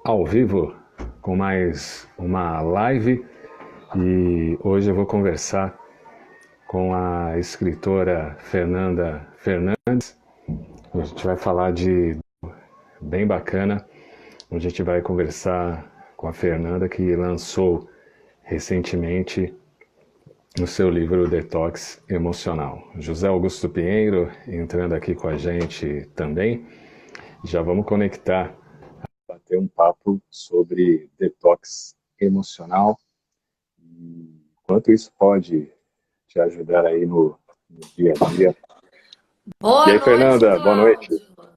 Ao vivo com mais uma live e hoje eu vou conversar com a escritora Fernanda Fernandes. A gente vai falar de bem bacana. Hoje a gente vai conversar com a Fernanda que lançou recentemente o seu livro Detox Emocional. José Augusto Pinheiro entrando aqui com a gente também. Já vamos conectar, bater um papo sobre detox emocional e quanto isso pode te ajudar aí no dia a dia. E Boa aí, noite, Fernanda, boa noite. Cláudio.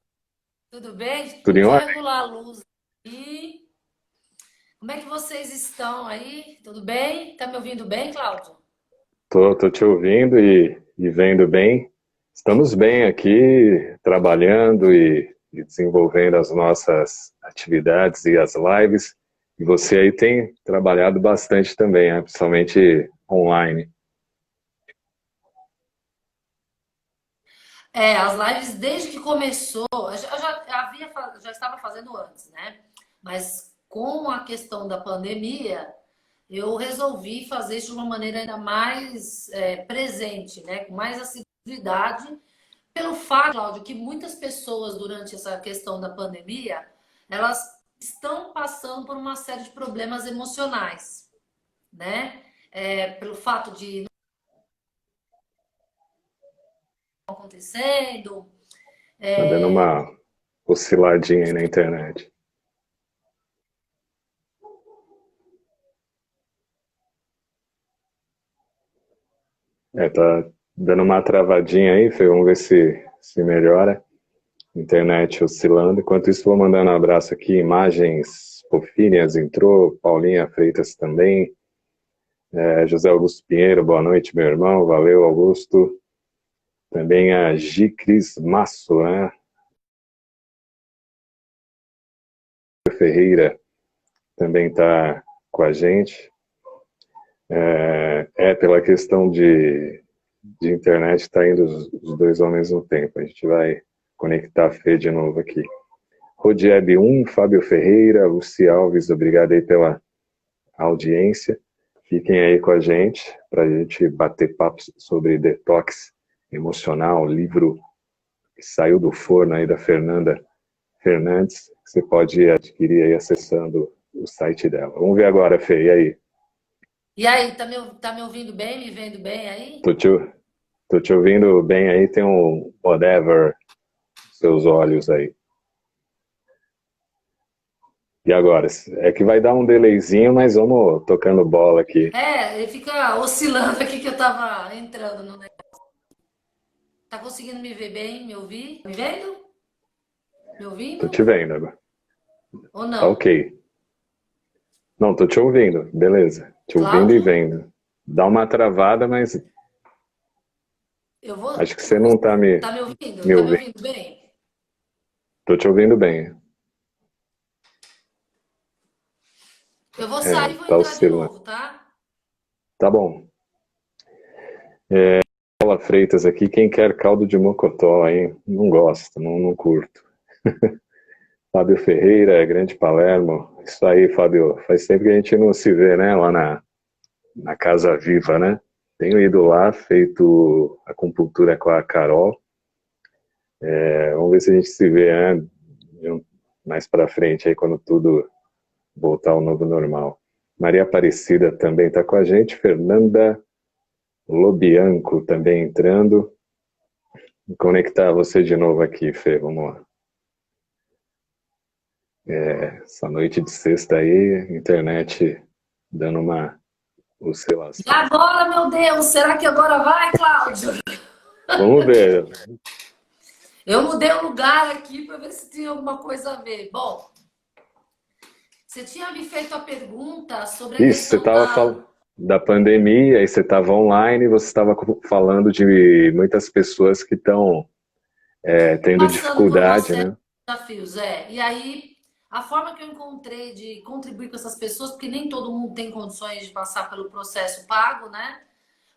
Tudo bem? Tudo em Deixa eu ordem? regular a luz aqui. Como é que vocês estão aí? Tudo bem? Tá me ouvindo bem, Cláudio? Tô te ouvindo e vendo bem. Estamos bem aqui, trabalhando e desenvolvendo as nossas atividades e as lives. E você aí tem trabalhado bastante também, né? Principalmente online. As lives desde que começou, já estava fazendo antes, né? Mas com a questão da pandemia, eu resolvi fazer isso de uma maneira ainda mais presente, né? Com mais assiduidade. Pelo fato, Cláudio, que muitas pessoas durante essa questão da pandemia, elas estão passando por uma série de problemas emocionais, né? Pelo fato de não acontecendo. Tá dando uma osciladinha aí na internet. Tá dando uma travadinha aí, Fê, vamos ver se melhora. Internet oscilando. Enquanto isso, vou mandando um abraço aqui. Imagens Fofíneas entrou, Paulinha Freitas também. José Augusto Pinheiro, boa noite, meu irmão. Valeu, Augusto. Também a Gi Cris Masso, né? Ferreira também está com a gente. Pela questão de internet, está indo os dois ao mesmo tempo. A gente vai conectar a Fê de novo aqui. Rodieb 1, Fábio Ferreira, Luci Alves, obrigado aí pela audiência. Fiquem aí com a gente para a gente bater papo sobre detox emocional, livro que saiu do forno aí da Fernanda Fernandes, que você pode adquirir aí acessando o site dela. Vamos ver agora, Fê, e aí? E aí, tá me ouvindo bem, me vendo bem aí? Tô te, tô te ouvindo bem aí, tem um whatever seus olhos aí. E agora? É que vai dar um delayzinho, mas vamos tocando bola aqui. Ele fica oscilando aqui que eu tava entrando no negócio. Tá conseguindo me ver bem, me ouvir? Me vendo? Me Tô ouvindo? te vendo agora. Ou Tá não? ok. Não, tô te ouvindo, beleza. Te ouvindo e Cláudio, vendo. Dá uma travada, mas eu vou, acho que você eu vou. não tá Tá me ouvindo? me Tá me ouvindo. ouvindo bem? Tô te ouvindo bem. Eu vou sair e vou Tá entrar de oscilando. novo, tá? Tá bom. Paula Freitas aqui, quem quer caldo de mocotó, hein? Não gosto, não curto. Fábio Ferreira, Grande Palermo. Isso aí, Fábio. Faz tempo que a gente não se vê, né? Lá na Casa Viva, né? Tenho ido lá, feito acupuntura com a Carol. Vamos ver se a gente se vê, né? Mais pra frente, aí, quando tudo voltar ao novo normal. Maria Aparecida também está com a gente. Fernanda Lobianco também entrando. Vou conectar você de novo aqui, Fê. Vamos lá. Essa noite de sexta aí, internet dando uma E oscilação. agora, meu Deus, será que agora vai, Cláudio? Vamos ver. Eu mudei o lugar aqui para ver se tinha alguma coisa a ver. Bom, você tinha me feito a pergunta sobre a Isso, você questão estava falando da pandemia, aí você estava online, você estava falando de muitas pessoas que estão tendo passando por uma dificuldade, série né? de desafios. E aí, a forma que eu encontrei de contribuir com essas pessoas, porque nem todo mundo tem condições de passar pelo processo pago, né?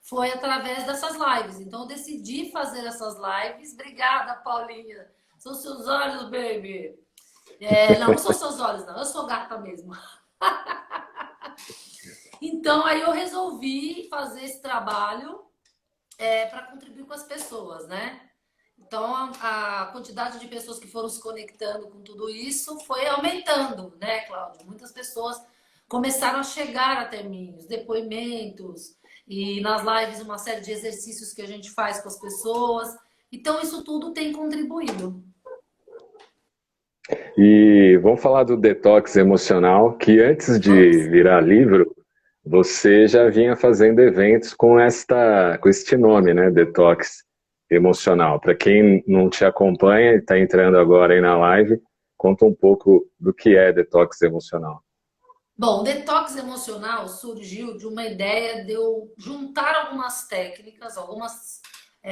Foi através dessas lives. Então, eu decidi fazer essas lives. Obrigada, Paulinha. São seus olhos, baby. Não, não sou seus olhos, não. Eu sou gata mesmo. Então, aí eu resolvi fazer esse trabalho para contribuir com as pessoas, né? Então, a quantidade de pessoas que foram se conectando com tudo isso foi aumentando, né, Cláudio? Muitas pessoas começaram a chegar até mim, os depoimentos, e nas lives uma série de exercícios que a gente faz com as pessoas. Então, isso tudo tem contribuído. E vamos falar do detox emocional, que antes de Vamos. virar livro, você já vinha fazendo eventos com este nome, né? Detox emocional. Para quem não te acompanha e está entrando agora aí na live, conta um pouco do que é detox emocional. Bom, o detox emocional surgiu de uma ideia de eu juntar algumas técnicas, algumas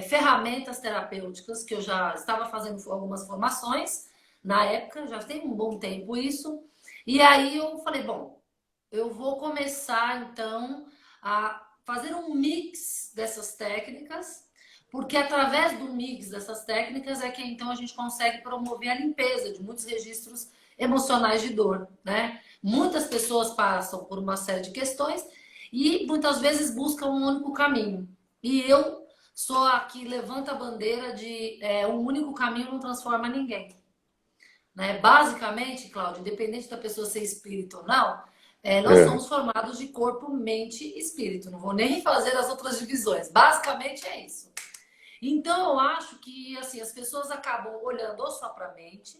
ferramentas terapêuticas, que eu já estava fazendo algumas formações na época, já tem um bom tempo isso. E aí eu falei, bom, eu vou começar então a fazer um mix dessas técnicas, porque através do mix dessas técnicas é que então a gente consegue promover a limpeza de muitos registros emocionais de dor, né? Muitas pessoas passam por uma série de questões e muitas vezes buscam um único caminho. E eu sou a que levanta a bandeira de um único caminho não transforma ninguém. Né? Basicamente, Cláudio, independente da pessoa ser espírito ou não, nós É, somos formados de corpo, mente e espírito. Não vou nem fazer as outras divisões. Basicamente é isso. Então, eu acho que assim, as pessoas acabam olhando ou só para a mente,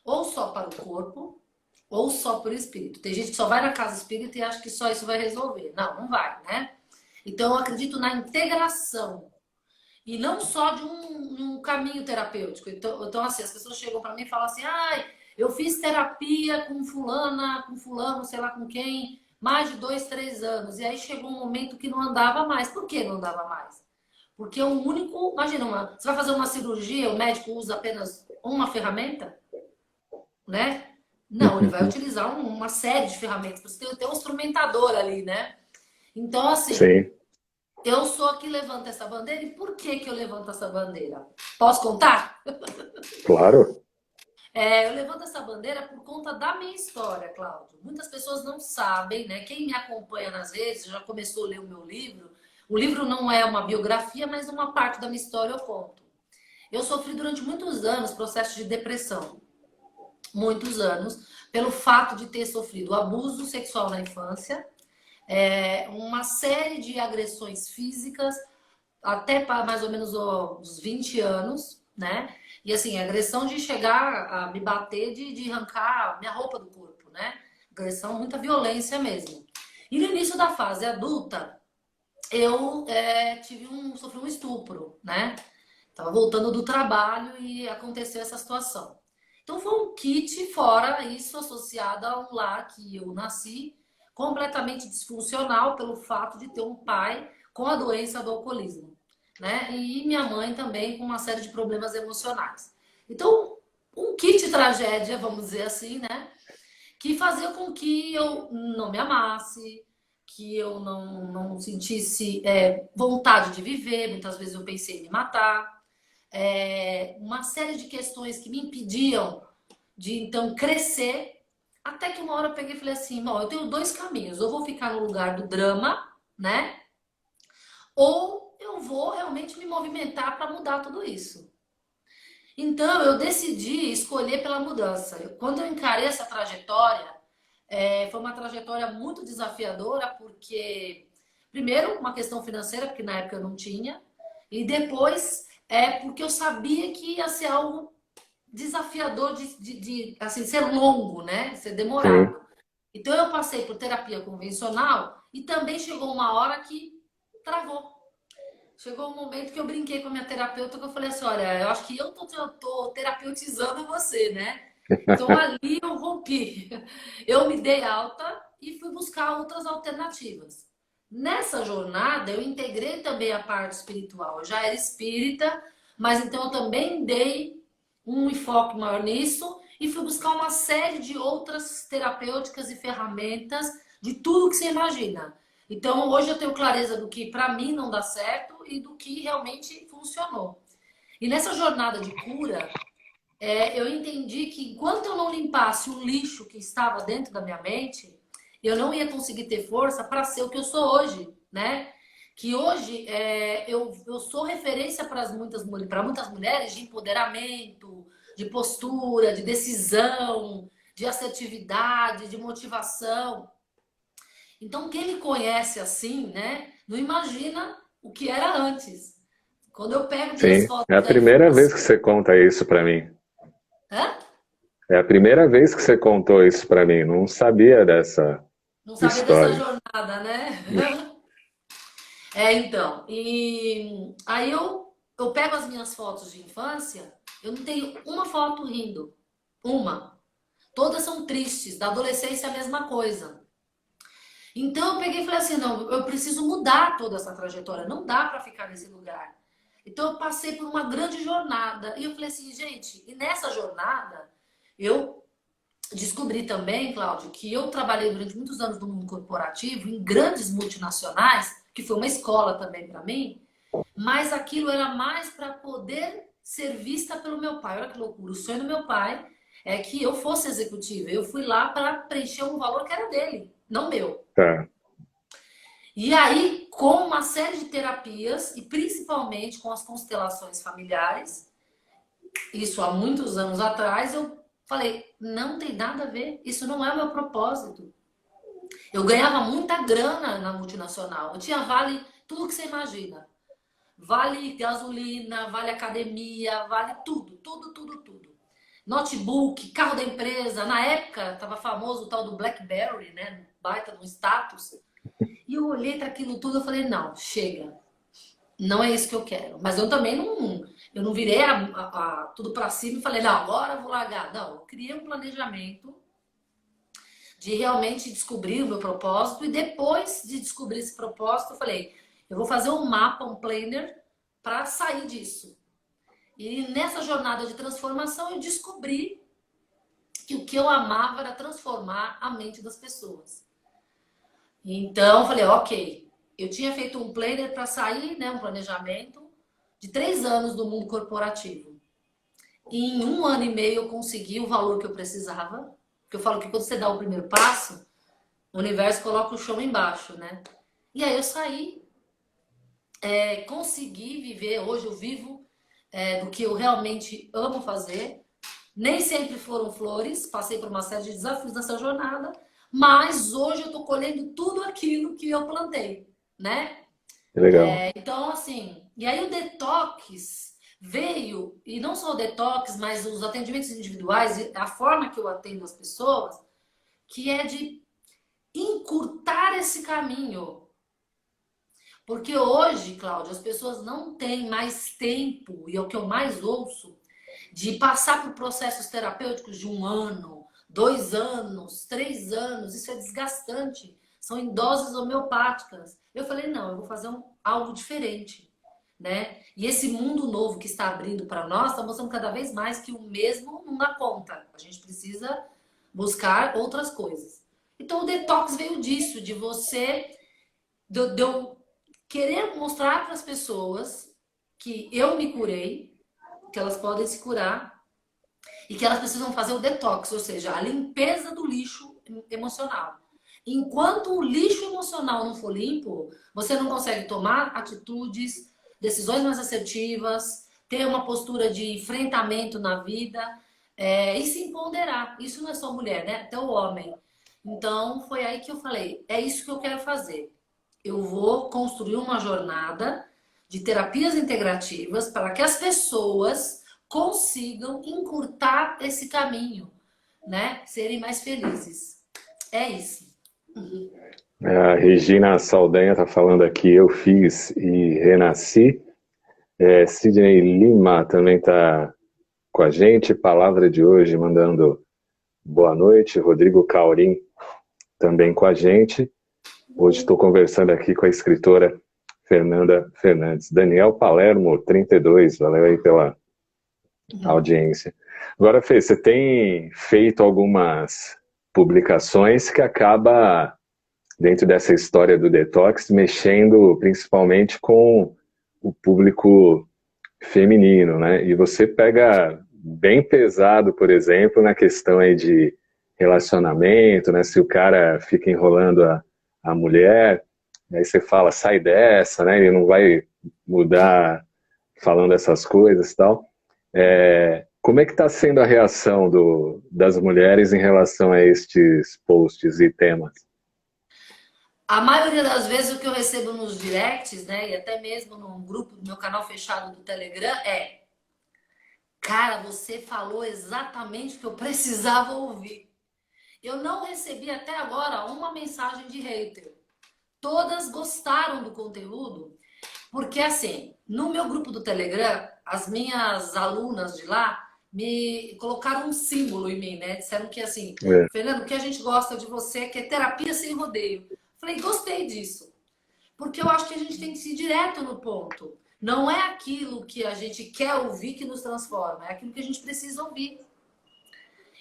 ou só para o corpo, ou só para o espírito. Tem gente que só vai na casa espírita e acha que só isso vai resolver. Não, não vai, né? Então, eu acredito na integração. E não só de um caminho terapêutico. Então, assim, as pessoas chegam para mim e falam assim: ai, eu fiz terapia com fulana, com fulano, sei lá com quem, mais de 2, 3 anos. E aí chegou um momento que não andava mais. Por que não andava mais? Porque um único. Imagina, você vai fazer uma cirurgia, o médico usa apenas uma ferramenta, né? Não, ele vai utilizar uma série de ferramentas. Você tem um instrumentador ali, né? Então, assim, sim, eu sou a que levanta essa bandeira. E por que que eu levanto essa bandeira? Posso contar? claro. Eu levanto essa bandeira por conta da minha história, Cláudio. Muitas pessoas não sabem, né? Quem me acompanha nas redes, já começou a ler o meu livro. O livro não é uma biografia, mas uma parte da minha história eu conto. Eu sofri durante muitos anos processo de depressão. Muitos anos, pelo fato de ter sofrido abuso sexual na infância, uma série de agressões físicas, até para mais ou menos os 20 anos, né? E assim, agressão de chegar a me bater, de arrancar minha roupa do corpo, né? Agressão, muita violência mesmo. E no início da fase adulta, eu sofri um estupro, né? Tava voltando do trabalho e aconteceu essa situação. Então foi um kit, fora isso, associado a um lar que eu nasci, completamente disfuncional pelo fato de ter um pai com a doença do alcoolismo, né? E minha mãe também com uma série de problemas emocionais. Então, um kit tragédia, vamos dizer assim, né? Que fazia com que eu não me amasse, que eu não sentisse vontade de viver. Muitas vezes eu pensei em me matar. Uma série de questões que me impediam de então crescer, até que uma hora eu peguei e falei assim: bom, eu tenho dois caminhos, ou vou ficar no lugar do drama, né? Ou eu vou realmente me movimentar para mudar tudo isso. Então eu decidi escolher pela mudança. Quando eu encarei essa trajetória, foi uma trajetória muito desafiadora, porque, primeiro, uma questão financeira, porque na época eu não tinha, e depois porque eu sabia que ia ser algo desafiador assim, ser longo, né? Ser Sim. demorado. Então eu passei por terapia convencional e também chegou uma hora que travou. Chegou um momento que eu brinquei com a minha terapeuta que eu falei assim, olha, eu acho que eu tô terapeutizando você, né? Então ali eu rompi. Eu me dei alta e fui buscar outras alternativas. Nessa jornada eu integrei também a parte espiritual. Eu já era espírita, mas então eu também dei um enfoque maior nisso e fui buscar uma série de outras terapêuticas e ferramentas de tudo que você imagina. Então, hoje eu tenho clareza do que para mim não dá certo e do que realmente funcionou. E nessa jornada de cura, eu entendi que enquanto eu não limpasse o lixo que estava dentro da minha mente, eu não ia conseguir ter força para ser o que eu sou hoje, né? Que hoje eu sou referência para muitas mulheres de empoderamento, de postura, de decisão, de assertividade, de motivação. Então, quem me conhece assim, né, não imagina o que era antes. Quando eu pego minhas Sim, fotos é a da primeira vez infância. que você conta isso para mim. Hã? É a primeira vez que você contou isso para mim. Não sabia dessa Não sabia dessa história. jornada, né? Então. E aí eu pego as minhas fotos de infância, eu não tenho uma foto rindo. Uma. Todas são tristes. Da adolescência, a mesma coisa. Então eu peguei e falei assim: não, eu preciso mudar toda essa trajetória. Não dá para ficar nesse lugar. Então eu passei por uma grande jornada. E eu falei assim, gente, e nessa jornada, eu descobri também, Cláudio, que eu trabalhei durante muitos anos no mundo corporativo, em grandes multinacionais, que foi uma escola também para mim, mas aquilo era mais para poder ser vista pelo meu pai. Olha que loucura. O sonho do meu pai é que eu fosse executiva. Eu fui lá para preencher um valor que era dele, não meu. Tá. E aí, com uma série de terapias, e principalmente com as constelações familiares, isso há muitos anos atrás, eu falei, não tem nada a ver, isso não é o meu propósito. Eu ganhava muita grana na multinacional, eu tinha vale tudo que você imagina. Vale gasolina, vale academia, vale tudo, tudo, tudo, tudo. Notebook, carro da empresa, na época estava famoso o tal do BlackBerry, né? Baita no status. E eu olhei para aquilo tudo e falei, não, chega. Não é isso que eu quero. Mas eu também não virei tudo para cima e falei, não, agora eu vou largar. Não, eu criei um planejamento de realmente descobrir o meu propósito e depois de descobrir esse propósito, eu falei, eu vou fazer um mapa, um planner para sair disso. E nessa jornada de transformação eu descobri que o que eu amava era transformar a mente das pessoas. Então eu falei, ok, eu tinha feito um planner para sair, né, um planejamento de 3 anos do mundo corporativo. E em 1 ano e meio eu consegui o valor que eu precisava. Porque eu falo que quando você dá o primeiro passo, o universo coloca o chão embaixo, né? E aí eu saí, consegui viver. Hoje eu vivo do que eu realmente amo fazer. Nem sempre foram flores, passei por uma série de desafios nessa jornada, mas hoje eu tô colhendo tudo aquilo que eu plantei, né? Que legal. Então, assim, e aí o detox veio, e não só o detox, mas os atendimentos individuais, e a forma que eu atendo as pessoas, que é de encurtar esse caminho. Porque hoje, Cláudia, as pessoas não têm mais tempo, e é o que eu mais ouço, de passar por processos terapêuticos de 1 ano, 2 anos, 3 anos. Isso é desgastante. São em doses homeopáticas. Eu falei, não, eu vou fazer algo diferente, né? E esse mundo novo que está abrindo para nós está mostrando cada vez mais que o mesmo não dá conta. A gente precisa buscar outras coisas. Então o detox veio disso, de você, de eu querer mostrar para as pessoas que eu me curei, que elas podem se curar e que elas precisam fazer o detox, ou seja, a limpeza do lixo emocional. Enquanto o lixo emocional não for limpo, você não consegue tomar atitudes, decisões mais assertivas, ter uma postura de enfrentamento na vida e se empoderar. Isso não é só mulher, né? Até o homem. Então, foi aí que eu falei: é isso que eu quero fazer. Eu vou construir uma jornada de terapias integrativas para que as pessoas consigam encurtar esse caminho, né? Serem mais felizes. É isso. A Regina Saldanha está falando aqui, eu fiz e renasci. Sidney Lima também está com a gente, palavra de hoje, mandando boa noite. Rodrigo Caurim também com a gente. Hoje estou conversando aqui com a escritora Fernanda Fernandes. Daniel Palermo, 32, valeu aí pela audiência. Agora, Fê, você tem feito algumas publicações que acaba, dentro dessa história do detox, mexendo principalmente com o público feminino, né? E você pega bem pesado, por exemplo, na questão aí de relacionamento, né? Se o cara fica enrolando a mulher, aí você fala, sai dessa, né? Ele não vai mudar falando essas coisas e tal. Como é que está sendo a reação das mulheres em relação a estes posts e temas? A maioria das vezes o que eu recebo nos directs, né, e até mesmo no grupo do meu canal fechado do Telegram é: cara, você falou exatamente o que eu precisava ouvir. Eu não recebi até agora uma mensagem de hater. Todas gostaram do conteúdo, porque assim, no meu grupo do Telegram, as minhas alunas de lá me colocaram um símbolo em mim, né? Disseram que assim, É, Fernando, o que a gente gosta de você é que é terapia sem rodeio. Falei, gostei disso. Porque eu acho que a gente tem que ir direto no ponto. Não é aquilo que a gente quer ouvir que nos transforma, é aquilo que a gente precisa ouvir.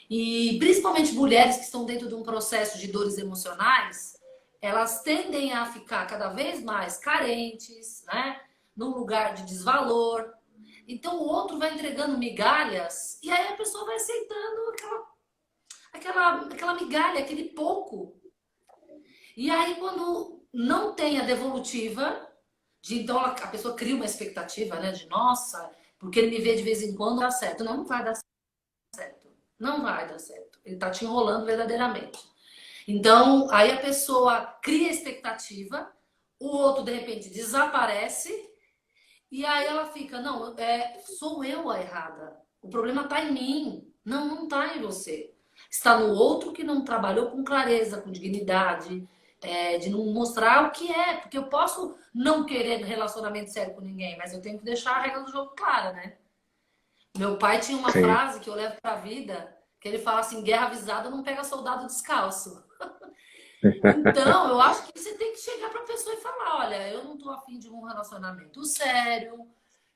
E principalmente mulheres que estão dentro de um processo de dores emocionais, elas tendem a ficar cada vez mais carentes, né? Num lugar de desvalor. Então o outro vai entregando migalhas e aí a pessoa vai aceitando aquela migalha, aquele pouco. E aí quando não tem a devolutiva, então a pessoa cria uma expectativa, né? De nossa, porque ele me vê de vez em quando, dá certo. Não, não vai dar certo. Não vai dar certo. Ele tá te enrolando verdadeiramente. Então, aí a pessoa cria expectativa, o outro de repente desaparece, e aí ela fica, não, sou eu a errada. O problema está em mim. Não, não está em você. Está no outro que não trabalhou com clareza, com dignidade, de não mostrar o que é. Porque eu posso não querer relacionamento sério com ninguém, mas eu tenho que deixar a regra do jogo clara, né? Meu pai tinha uma sim. frase que eu levo para a vida, que ele fala assim, guerra avisada não pega soldado descalço. Então, eu acho que você tem que chegar para a pessoa e falar, olha, eu não tô afim de um relacionamento sério,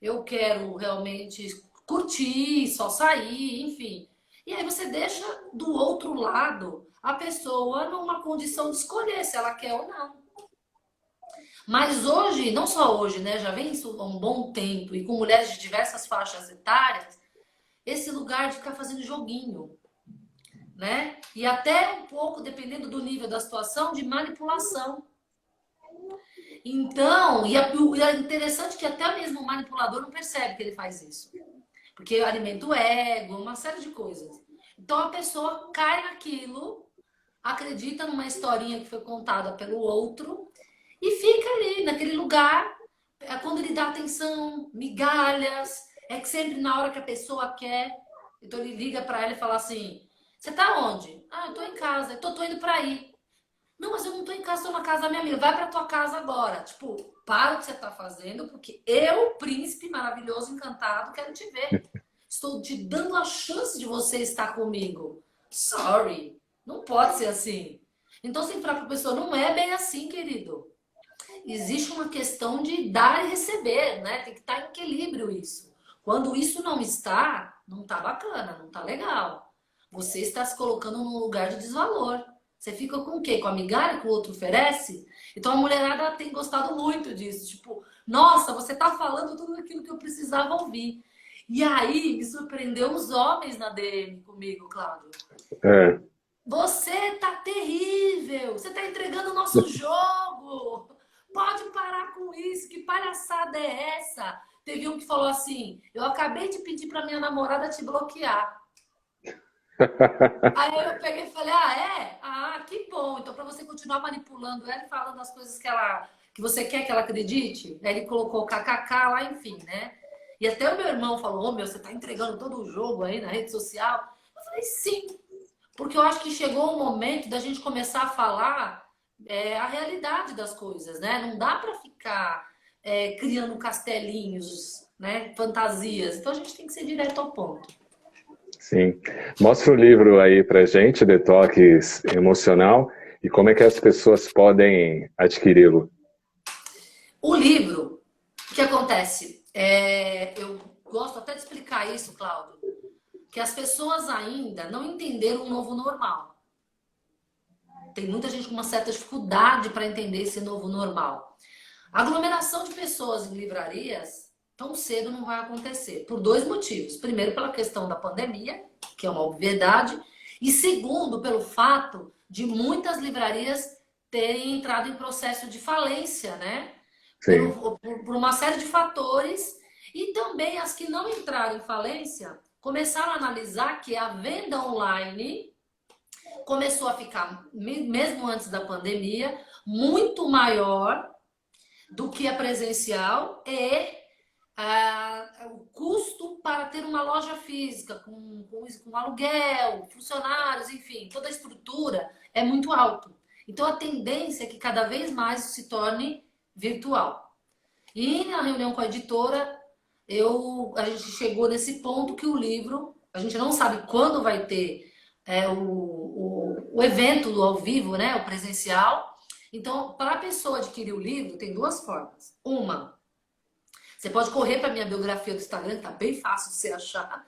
eu quero realmente curtir, só sair, enfim. E aí você deixa do outro lado a pessoa numa condição de escolher se ela quer ou não. Mas hoje, não só hoje, né? Já vem isso há um bom tempo e com mulheres de diversas faixas etárias, esse lugar de ficar fazendo joguinho, né? E até um pouco, dependendo do nível da situação, de manipulação. Então, é interessante que até mesmo o manipulador não percebe que ele faz isso. Porque alimenta o ego, uma série de coisas. Então a pessoa cai naquilo, acredita numa historinha que foi contada pelo outro e fica ali, naquele lugar, quando ele dá atenção, migalhas, é que sempre na hora que a pessoa quer, então ele liga para ela e fala assim: você tá onde? Ah, eu tô em casa, tô indo para aí. Não, mas eu não tô em casa, tô na casa da minha amiga. Vai pra tua casa agora. Tipo, para o que você tá fazendo, porque eu, príncipe maravilhoso, encantado, quero te ver. Estou te dando a chance de você estar comigo. Sorry. Não pode ser assim. Então, você falar pra pessoa, não é bem assim, querido. Existe uma questão de dar e receber, né? Tem que estar em equilíbrio isso. Quando isso não está, não tá bacana, não tá legal. Você está se colocando num lugar de desvalor. Você fica com o quê? Com a migalha que o outro oferece? Então a mulherada tem gostado muito disso. Tipo, nossa, você tá falando tudo aquilo que eu precisava ouvir. E aí me surpreendeu os homens na DM comigo, Cláudio. É. Você tá terrível! Você tá entregando o nosso jogo! Pode parar com isso! Que palhaçada é essa? Teve um que falou assim: eu acabei de pedir pra minha namorada te bloquear. Aí eu peguei e falei: ah, é? Ah, que bom! Então, pra você continuar manipulando ela e falando as coisas que você quer que ela acredite, aí ele colocou kkk lá, enfim, né? E até o meu irmão falou: ô meu, você tá entregando todo o jogo aí na rede social? Eu falei: sim. Porque eu acho que chegou o momento da gente começar a falar a realidade das coisas, né? Não dá para ficar criando castelinhos, né? Fantasias. Então a gente tem que ser direto ao ponto. Sim. Mostra o livro aí pra gente, Detox Emocional, e como é que as pessoas podem adquiri-lo. O livro, o que acontece? Eu gosto até de explicar isso, Cláudio, que as pessoas ainda não entenderam o novo normal. Tem muita gente com uma certa dificuldade para entender esse novo normal. A aglomeração de pessoas em livrarias tão cedo não vai acontecer. Por dois motivos. Primeiro, pela questão da pandemia, que é uma obviedade. E segundo, pelo fato de muitas livrarias terem entrado em processo de falência, né? Sim, Por uma série de fatores. E também as que não entraram em falência começaram a analisar que a venda online começou a ficar, mesmo antes da pandemia, muito maior do que a presencial e o custo para ter uma loja física, com aluguel, funcionários, enfim, toda a estrutura é muito alto. Então a tendência é que cada vez mais se torne virtual. E na reunião com a editora, a gente chegou nesse ponto que o livro, a gente não sabe quando vai ter o evento do ao vivo, né, o presencial. Então, para a pessoa adquirir o livro, tem duas formas. Uma, você pode correr para a minha biografia do Instagram, que tá bem fácil de você achar.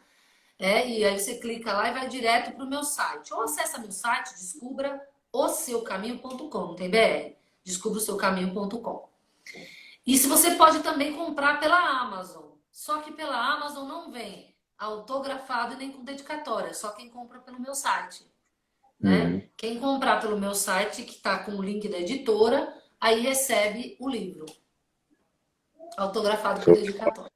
E aí você clica lá e vai direto para o meu site. Ou acessa meu site, descubra oseucaminho.com, não tem BR? Descubra o seucaminho.com. E se você pode também comprar pela Amazon. Só que pela Amazon não vem autografado e nem com dedicatória. Só quem compra pelo meu site. Né? Quem comprar pelo meu site, que está com o link da editora, aí recebe o livro. Autografado com dedicatória.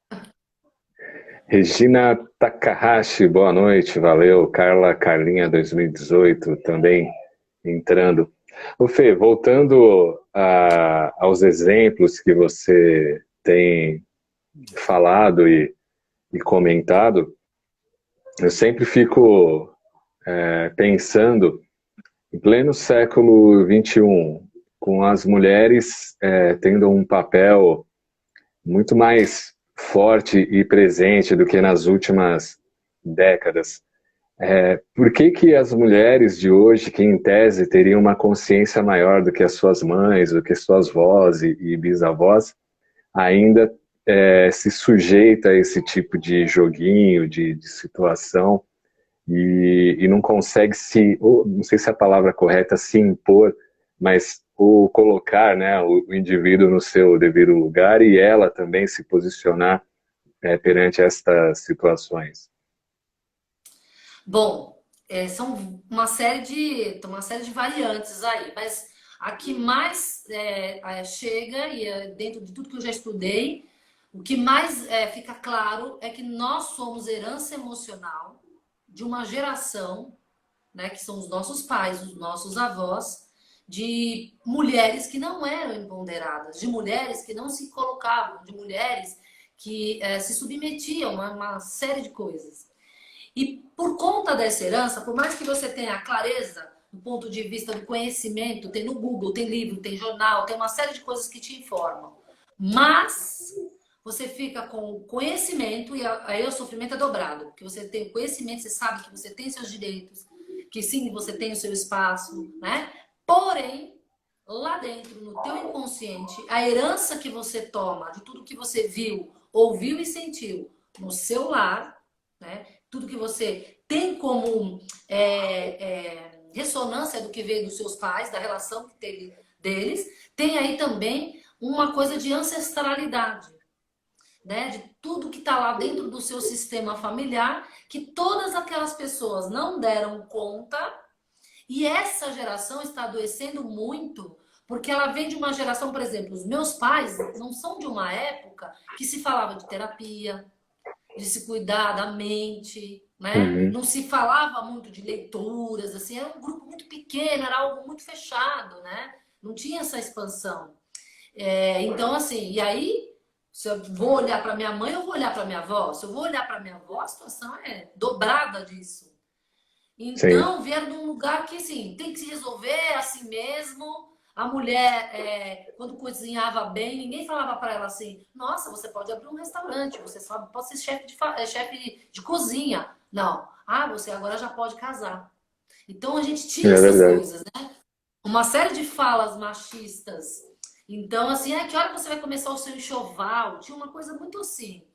Regina Takahashi, boa noite, valeu. Carla Carlinha 2018 também entrando. O Fê, voltando aos exemplos que você tem falado e comentado, eu sempre fico pensando, em pleno século XXI, com as mulheres tendo um papel muito mais forte e presente do que nas últimas décadas. Por que as mulheres de hoje, que em tese teriam uma consciência maior do que as suas mães, do que suas vós e bisavós, ainda se sujeita a esse tipo de joguinho, de situação, e não consegue não sei se a palavra correta é se impor, mas o colocar, né, o indivíduo no seu devido lugar e ela também se posicionar perante estas situações? Bom, são uma série de variantes aí, mas a que mais chega, e dentro de tudo que eu já estudei, o que mais fica claro é que nós somos herança emocional de uma geração, né, que são os nossos pais, os nossos avós, de mulheres que não eram empoderadas, de mulheres que não se colocavam, de mulheres que se submetiam a uma série de coisas. E por conta dessa herança, por mais que você tenha clareza do ponto de vista do conhecimento, tem no Google, tem livro, tem jornal, tem uma série de coisas que te informam. Mas você fica com o conhecimento e aí o sofrimento é dobrado. Porque você tem o conhecimento, você sabe que você tem seus direitos, que sim, você tem o seu espaço, né? Porém, lá dentro, no teu inconsciente, a herança que você toma de tudo que você viu, ouviu e sentiu no seu lar, né? Tudo que você tem como ressonância do que veio dos seus pais, da relação que teve deles, tem aí também uma coisa de ancestralidade, né? De tudo que está lá dentro do seu sistema familiar, que todas aquelas pessoas não deram conta, e essa geração está adoecendo muito, porque ela vem de uma geração, por exemplo, os meus pais não são de uma época que se falava de terapia, de se cuidar da mente, né? Uhum. Não se falava muito de leituras, assim, era um grupo muito pequeno, era algo muito fechado, né? Não tinha essa expansão. Então, assim, e aí, se eu vou olhar para minha mãe, eu vou olhar para minha avó. Se eu vou olhar para minha avó, a situação é dobrada disso. Sim, Então, vieram de um lugar que, assim, tem que se resolver assim mesmo. A mulher, quando cozinhava bem, ninguém falava para ela assim: nossa, você pode abrir um restaurante, você só pode ser chefe de cozinha. Não. Ah, você agora já pode casar. Então, a gente tinha é essas verdade. coisas, né? Uma série de falas machistas. Então, assim, que hora que você vai começar o seu enxoval? Tinha uma coisa muito assim.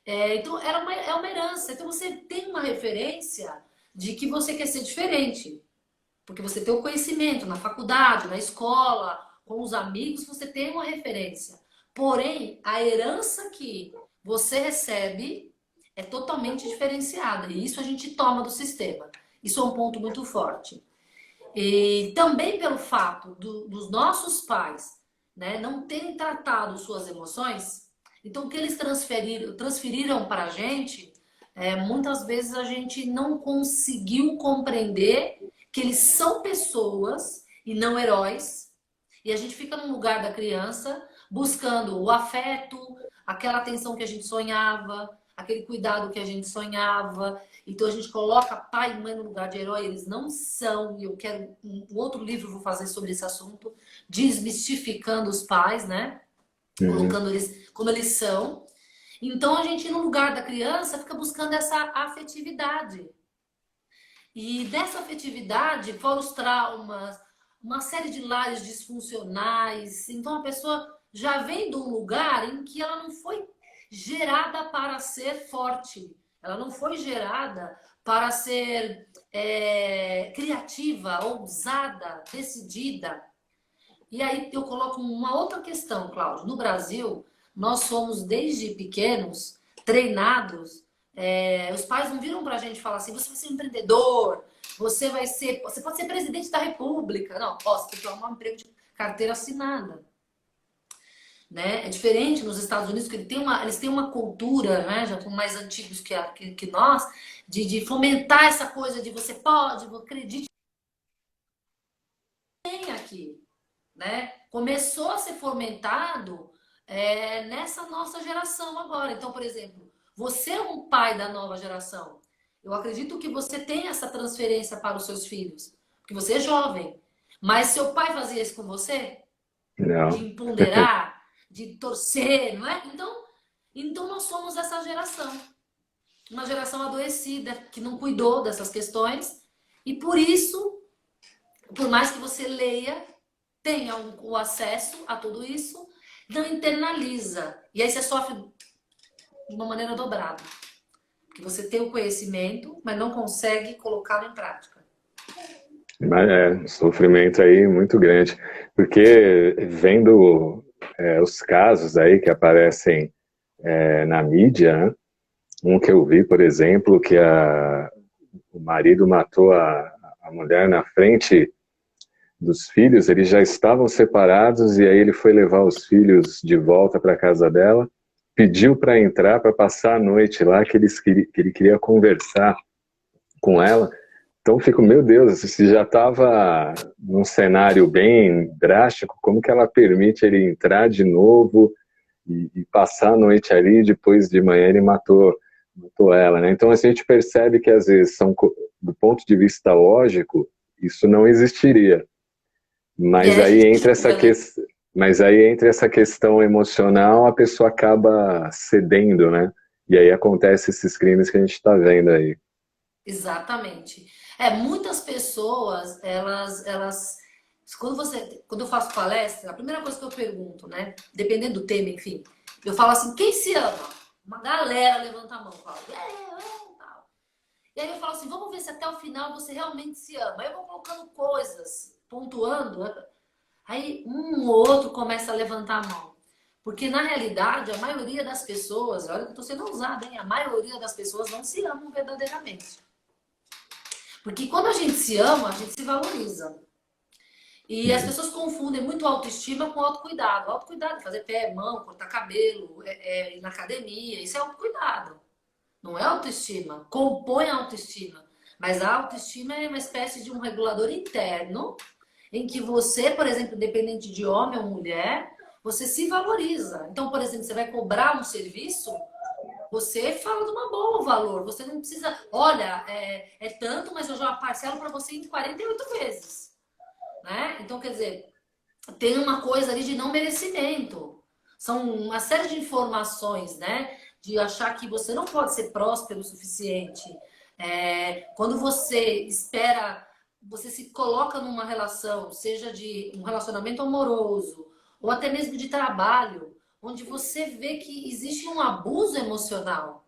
Então, é uma herança. Então, você tem uma referência de que você quer ser diferente. Porque você tem o conhecimento na faculdade, na escola, com os amigos, você tem uma referência. Porém, a herança que você recebe é totalmente diferenciada. E isso a gente toma do sistema. Isso é um ponto muito forte. E também pelo fato dos nossos pais, né, não terem tratado suas emoções, então o que eles transferiram para a gente, muitas vezes a gente não conseguiu compreender que eles são pessoas e não heróis, e a gente fica no lugar da criança buscando o afeto, aquela atenção que a gente sonhava, aquele cuidado que a gente sonhava. Então a gente coloca pai e mãe no lugar de herói, eles não são, e eu quero um outro livro eu vou fazer sobre esse assunto, desmistificando os pais, né? Uhum. Colocando eles como eles são. Então a gente no lugar da criança fica buscando essa afetividade. E dessa afetividade, fora os traumas, uma série de lares disfuncionais. Então a pessoa já vem de um lugar em que ela não foi gerada para ser forte. Ela não foi gerada para ser criativa, ousada, decidida. E aí eu coloco uma outra questão, Cláudio. No Brasil, nós somos desde pequenos treinados. Os pais não viram para a gente falar assim: você vai ser um empreendedor, você pode ser presidente da República. Não, você tem que arrumar um emprego de carteira assinada. Né? É diferente nos Estados Unidos, que eles têm uma cultura, né? Já são mais antigos que nós, de fomentar essa coisa de você pode, acredite. Tem aqui. Né? Começou a ser fomentado nessa nossa geração agora. Então, por exemplo, você é um pai da nova geração. Eu acredito que você tem essa transferência para os seus filhos, porque você é jovem. Mas seu pai fazia isso com você? Não. De empoderar, de torcer, não é? Então nós somos essa geração. Uma geração adoecida, que não cuidou dessas questões. E por isso, por mais que você leia, tenha o acesso a tudo isso, não internaliza. E aí você sofre de uma maneira dobrada. Porque você tem o conhecimento, mas não consegue colocá-lo em prática. Mas um sofrimento aí muito grande, porque vendo os casos aí que aparecem na mídia, né? Um que eu vi, por exemplo, que o marido matou a mulher na frente dos filhos, eles já estavam separados e aí ele foi levar os filhos de volta para a casa dela, pediu para entrar, para passar a noite lá, que ele queria conversar com ela. Então eu fico, meu Deus, se já estava num cenário bem drástico, como que ela permite ele entrar de novo e passar a noite ali, e depois de manhã ele matou ela, né? Então assim, a gente percebe que às vezes, do ponto de vista lógico, isso não existiria. E Mas aí a aí gente entre essa julga, né? questão emocional, a pessoa acaba cedendo, né? E aí acontece esses crimes que a gente está vendo aí. Exatamente. Muitas pessoas, quando eu faço palestra, a primeira coisa que eu pergunto, né? Dependendo do tema, enfim, eu falo assim: quem se ama? Uma galera levanta a mão, fala, tal. E aí eu falo assim: vamos ver se até o final você realmente se ama. Aí eu vou colocando coisas, pontuando. Aí um ou outro começa a levantar a mão. Porque na realidade, a maioria das pessoas, olha que eu estou sendo ousada, hein? A maioria das pessoas não se amam verdadeiramente. Porque quando a gente se ama, a gente se valoriza. E as pessoas confundem muito autoestima com autocuidado. Autocuidado é fazer pé, mão, cortar cabelo, ir na academia. Isso é autocuidado. Não é autoestima. Compõe a autoestima. Mas a autoestima é uma espécie de um regulador interno em que você, por exemplo, independente de homem ou mulher, você se valoriza. Então, por exemplo, você vai cobrar um serviço, você fala de uma boa valor. Você não precisa, olha, é tanto, mas eu já parcelo para você em 48 vezes. Né? Então, quer dizer, tem uma coisa ali de não merecimento. São uma série de informações, né? De achar que você não pode ser próspero o suficiente. Quando você espera, você se coloca numa relação, seja de um relacionamento amoroso, ou até mesmo de trabalho, onde você vê que existe um abuso emocional,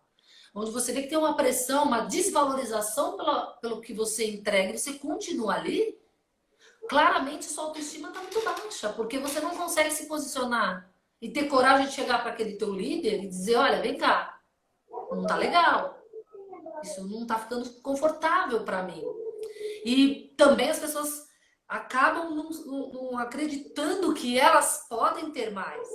onde você vê que tem uma pressão, uma desvalorização pelo que você entrega, e você continua ali, claramente sua autoestima está muito baixa, porque você não consegue se posicionar e ter coragem de chegar para aquele teu líder e dizer, olha, vem cá, não tá legal. Isso não tá ficando confortável para mim. E também as pessoas acabam não acreditando que elas podem ter mais,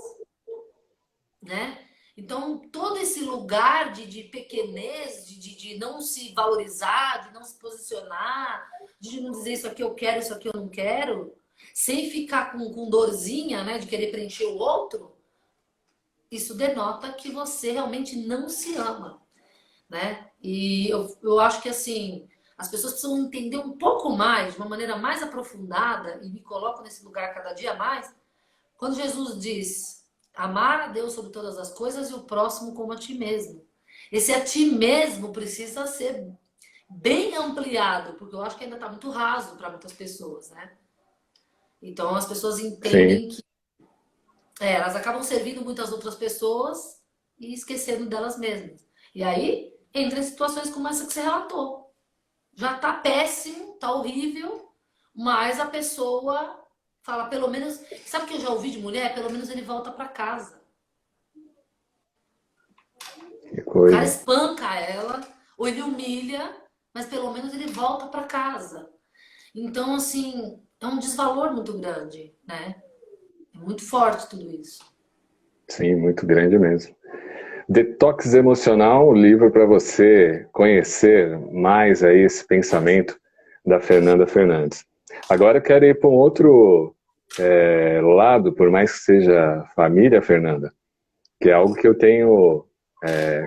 né? Então, todo esse lugar de pequenez, de não se valorizar, de não se posicionar, de não dizer isso aqui eu quero, isso aqui eu não quero, sem ficar com dorzinha, né, de querer preencher o outro, isso denota que você realmente não se ama, né? E eu acho que, assim, as pessoas precisam entender um pouco mais, de uma maneira mais aprofundada, e me coloco nesse lugar cada dia mais, quando Jesus diz amar a Deus sobre todas as coisas e o próximo como a ti mesmo. Esse a ti mesmo precisa ser bem ampliado, porque eu acho que ainda está muito raso para muitas pessoas, né? Então as pessoas Sim, entendem que elas acabam servindo muitas outras pessoas e esquecendo delas mesmas. E aí entra em situações como essa que você relatou. Já tá péssimo, tá horrível, mas a pessoa fala, pelo menos. Sabe o que eu já ouvi de mulher? Pelo menos ele volta para casa. que O cara coisa. espanca ela, ou ele humilha, mas pelo menos ele volta para casa. Então, assim, é um desvalor muito grande, né? É muito forte tudo isso. Sim, muito grande mesmo. Detox Emocional, um livro para você conhecer mais aí esse pensamento da Fernanda Fernandes. Agora eu quero ir para um outro lado, por mais que seja família, Fernanda, que é algo que eu tenho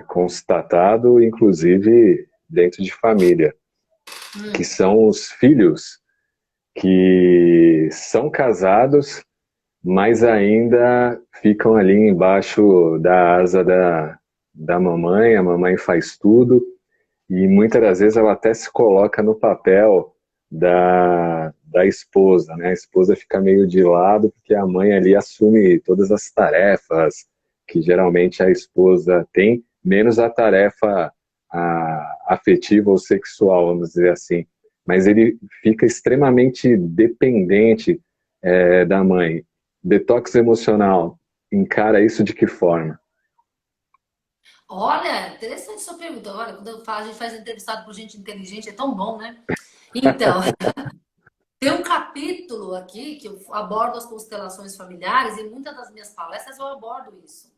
constatado, inclusive dentro de família, que Hum. são os filhos que são casados, mas ainda ficam ali embaixo da asa da mamãe, a mamãe faz tudo, e muitas das vezes ela até se coloca no papel da esposa, né? A esposa fica meio de lado, porque a mãe ali assume todas as tarefas que geralmente a esposa tem, menos a tarefa afetiva ou sexual, vamos dizer assim. Mas ele fica extremamente dependente da mãe. Detox emocional, encara isso de que forma? Olha, interessante sua pergunta. Olha, quando a gente faz entrevistado por gente inteligente, é tão bom, né? Então, tem um capítulo aqui que eu abordo as constelações familiares e em muitas das minhas palestras eu abordo isso.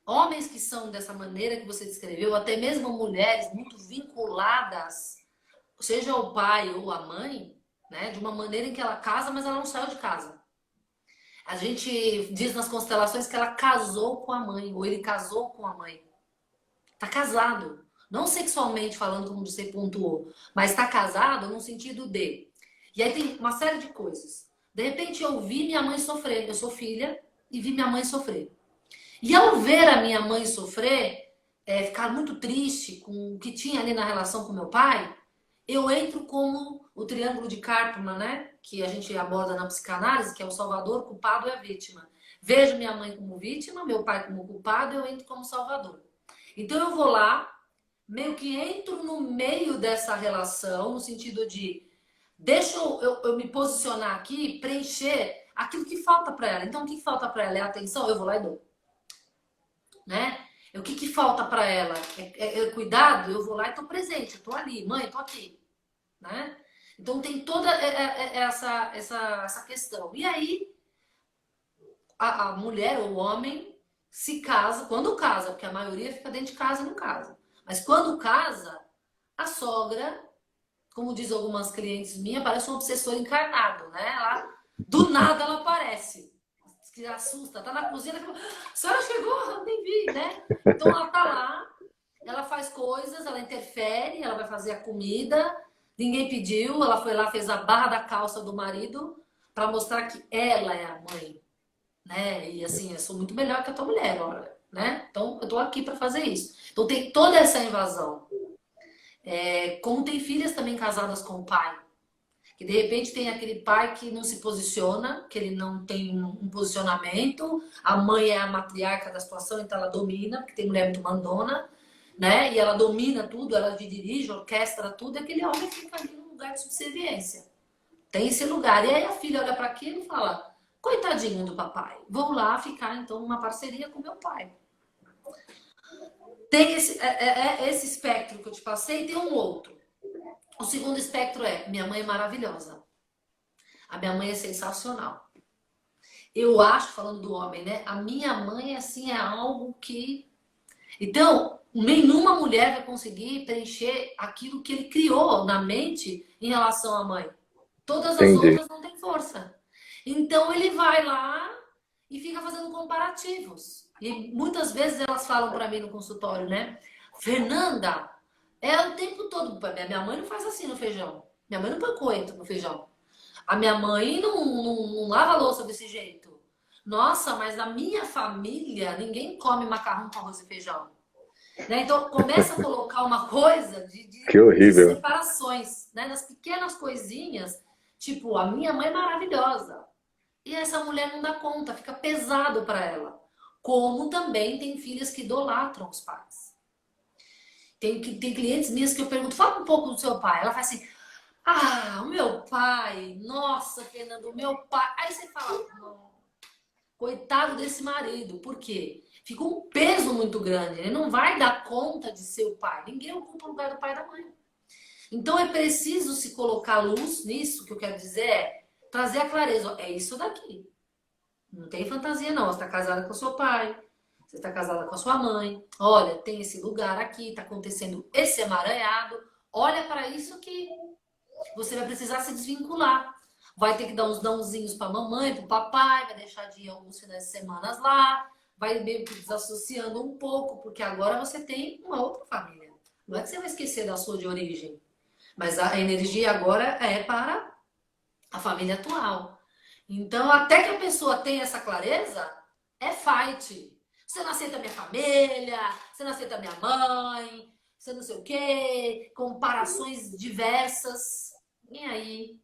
Homens que são dessa maneira que você descreveu, até mesmo mulheres muito vinculadas, seja o pai ou a mãe, né, de uma maneira em que ela casa, mas ela não saiu de casa. A gente diz nas constelações que ela casou com a mãe, ou ele casou com a mãe. Tá casado. Não sexualmente falando, como você pontuou, mas tá casado no sentido de. E aí tem uma série de coisas. De repente eu vi minha mãe sofrer. Eu sou filha e vi minha mãe sofrer. E ao ver a minha mãe sofrer, ficar muito triste com o que tinha ali na relação com meu pai, eu entro como o triângulo de Karpman, né? Que a gente aborda na psicanálise, que é o salvador, o culpado e a vítima. Vejo minha mãe como vítima, meu pai como culpado, eu entro como salvador. Então eu vou lá, meio que entro no meio dessa relação, no sentido de deixa eu me posicionar aqui, preencher aquilo que falta para ela. Então o que falta para ela é atenção, eu vou lá e dou, né? O que falta para ela é cuidado, eu vou lá e estou presente, eu estou ali, mãe, estou aqui, né? Então tem toda essa questão. E aí a mulher ou o homem se casa, quando casa, porque a maioria fica dentro de casa e não casa. Mas quando casa, a sogra, como diz algumas clientes minhas, parece um obsessor encarnado, né? Do nada ela aparece. Que assusta, tá na cozinha, ela fala, a senhora chegou, nem vi, né? Então ela tá lá, ela faz coisas, ela interfere, ela vai fazer a comida, ninguém pediu, ela foi lá, fez a barra da calça do marido para mostrar que ela é a mãe, né? E assim, eu sou muito melhor que a tua mulher, olha, né? Então eu tô aqui para fazer isso. Então tem toda essa invasão. Como tem filhas também casadas com o pai, que de repente tem aquele pai que não se posiciona, que ele não tem um posicionamento, a mãe é a matriarca da situação, então ela domina, porque tem mulher muito mandona, né? E ela domina tudo, ela dirige, orquestra tudo, e aquele homem fica ali num lugar de subserviência. Tem esse lugar. E aí a filha olha para aquilo e fala: Coitadinho do papai. Vou lá ficar, então, numa parceria com meu pai. Tem esse espectro que eu te passei, tem um outro. O segundo espectro é: minha mãe é maravilhosa. A minha mãe é sensacional. Eu acho, falando do homem, né? A minha mãe, assim, é algo que... Então, nenhuma mulher vai conseguir preencher aquilo que ele criou na mente em relação à mãe. Todas as Entendi. outras não têm força. Então, ele vai lá e fica fazendo comparativos. E muitas vezes elas falam para mim no consultório, né? Fernanda, é o tempo todo. Minha mãe não faz assim no feijão. Minha mãe não põe coentro no feijão. A minha mãe não lava a louça desse jeito. Nossa, mas na minha família ninguém come macarrão com arroz e feijão. Né? Então começa a colocar uma coisa Que de horrível. separações, né? Nas pequenas coisinhas. Tipo, a minha mãe é maravilhosa. E essa mulher não dá conta, fica pesado para ela. Como também tem filhas que idolatram os pais. Tem clientes minhas que eu pergunto, fala um pouco do seu pai. Ela fala assim, ah, o meu pai, nossa, Fernando, o meu pai. Aí você fala, não, coitado desse marido, por quê? Fica um peso muito grande, ele não vai dar conta de ser o pai. Ninguém ocupa o lugar do pai e da mãe. Então é preciso se colocar luz nisso, que eu quero dizer é trazer a clareza. É isso daqui. Não tem fantasia, não. Você está casada com o seu pai, você está casada com a sua mãe. Olha, tem esse lugar aqui, está acontecendo esse emaranhado. Olha para isso que você vai precisar se desvincular. Vai ter que dar uns dãozinhos para a mamãe, para o papai, vai deixar de ir alguns finais de semana lá, vai meio que desassociando um pouco, porque agora você tem uma outra família. Não é que você vai esquecer da sua de origem, mas a energia agora é para a família atual. Então, até que a pessoa tenha essa clareza, é fight. Você não aceita minha família, você não aceita minha mãe, você não sei o quê, comparações diversas. E aí,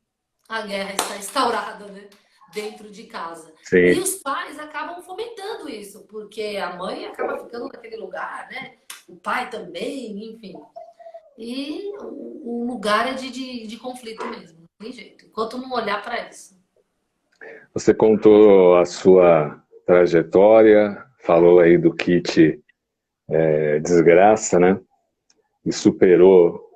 a guerra está instaurada, né? Dentro de casa. E Sim. os pais acabam fomentando isso, porque a mãe acaba ficando naquele lugar, né? O pai também, enfim. E o lugar é de conflito mesmo, não tem jeito. Enquanto não olhar para isso. Você contou a sua trajetória, falou aí do kit desgraça, né? E superou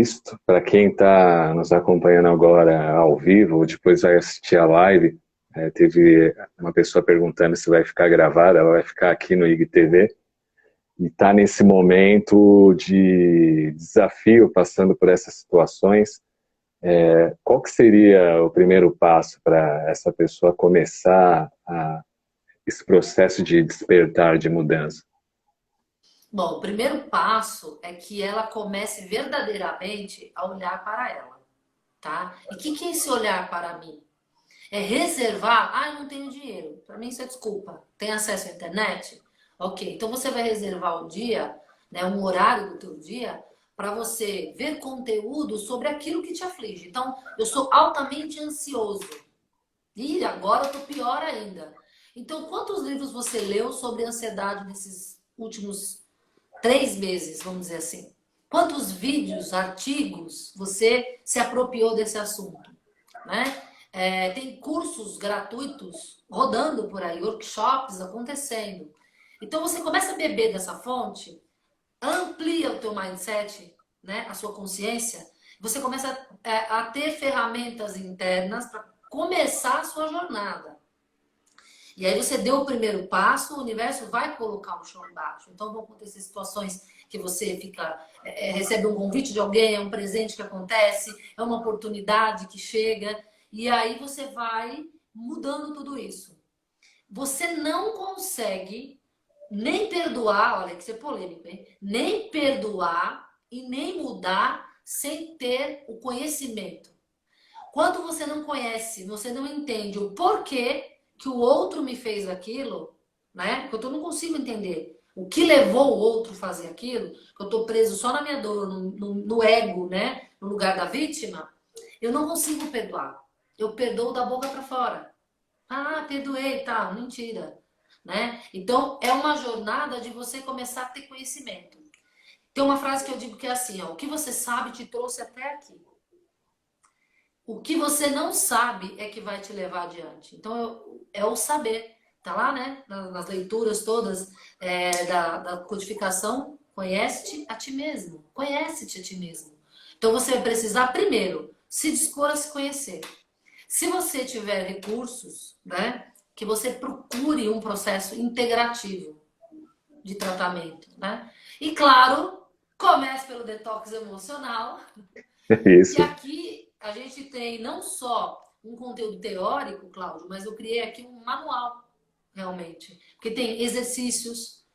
isto. Para quem está nos acompanhando agora ao vivo, ou depois vai assistir a live, teve uma pessoa perguntando se vai ficar gravada, ela vai ficar aqui no IGTV. E está nesse momento de desafio, passando por essas situações. Qual que seria o primeiro passo para essa pessoa começar esse processo de despertar, de mudança? Bom, o primeiro passo é que ela comece verdadeiramente a olhar para ela, tá? E o que é esse olhar para mim? É reservar, ah, eu não tenho dinheiro. Para mim isso é desculpa. Tem acesso à internet? Ok, então você vai reservar o dia, né, um horário do teu dia para você ver conteúdo sobre aquilo que te aflige. Então, eu sou altamente ansioso. E agora eu tô pior ainda. Então, quantos livros você leu sobre ansiedade nesses últimos 3 meses, vamos dizer assim? Quantos vídeos, artigos você se apropriou desse assunto, né? Tem cursos gratuitos rodando por aí, workshops acontecendo. Então você começa a beber dessa fonte, amplia o teu mindset, né? A sua consciência. Você começa a ter ferramentas internas para começar a sua jornada. E aí você deu o primeiro passo, o universo vai colocar o chão embaixo. Então vão acontecer situações que você fica, recebe um convite de alguém, é um presente que acontece, é uma oportunidade que chega, e aí você vai mudando tudo isso. Você não consegue nem perdoar, olha que isso é polêmico, hein? Nem perdoar e nem mudar sem ter o conhecimento. Quando você não conhece, você não entende o porquê que o outro me fez aquilo, né? Que eu não consigo entender o que levou o outro a fazer aquilo, que eu tô preso só na minha dor, no ego, né? No lugar da vítima, eu não consigo perdoar. Eu perdoo da boca para fora. Ah, perdoei, tá, mentira, né? Então é uma jornada de você começar a ter conhecimento. Tem uma frase que eu digo que é assim, ó, o que você sabe te trouxe até aqui. O que você não sabe é que vai te levar adiante. Então, é o saber. Tá lá, né? Nas leituras todas da codificação. Conhece-te a ti mesmo. Conhece-te a ti mesmo. Então, você vai precisar, primeiro, se dispor a se conhecer. Se você tiver recursos, né? Que você procure um processo integrativo de tratamento, né? E, claro, comece pelo detox emocional, que Isso. aqui a gente tem não só um conteúdo teórico, Cláudio, mas eu criei aqui um manual, realmente. Porque tem exercícios,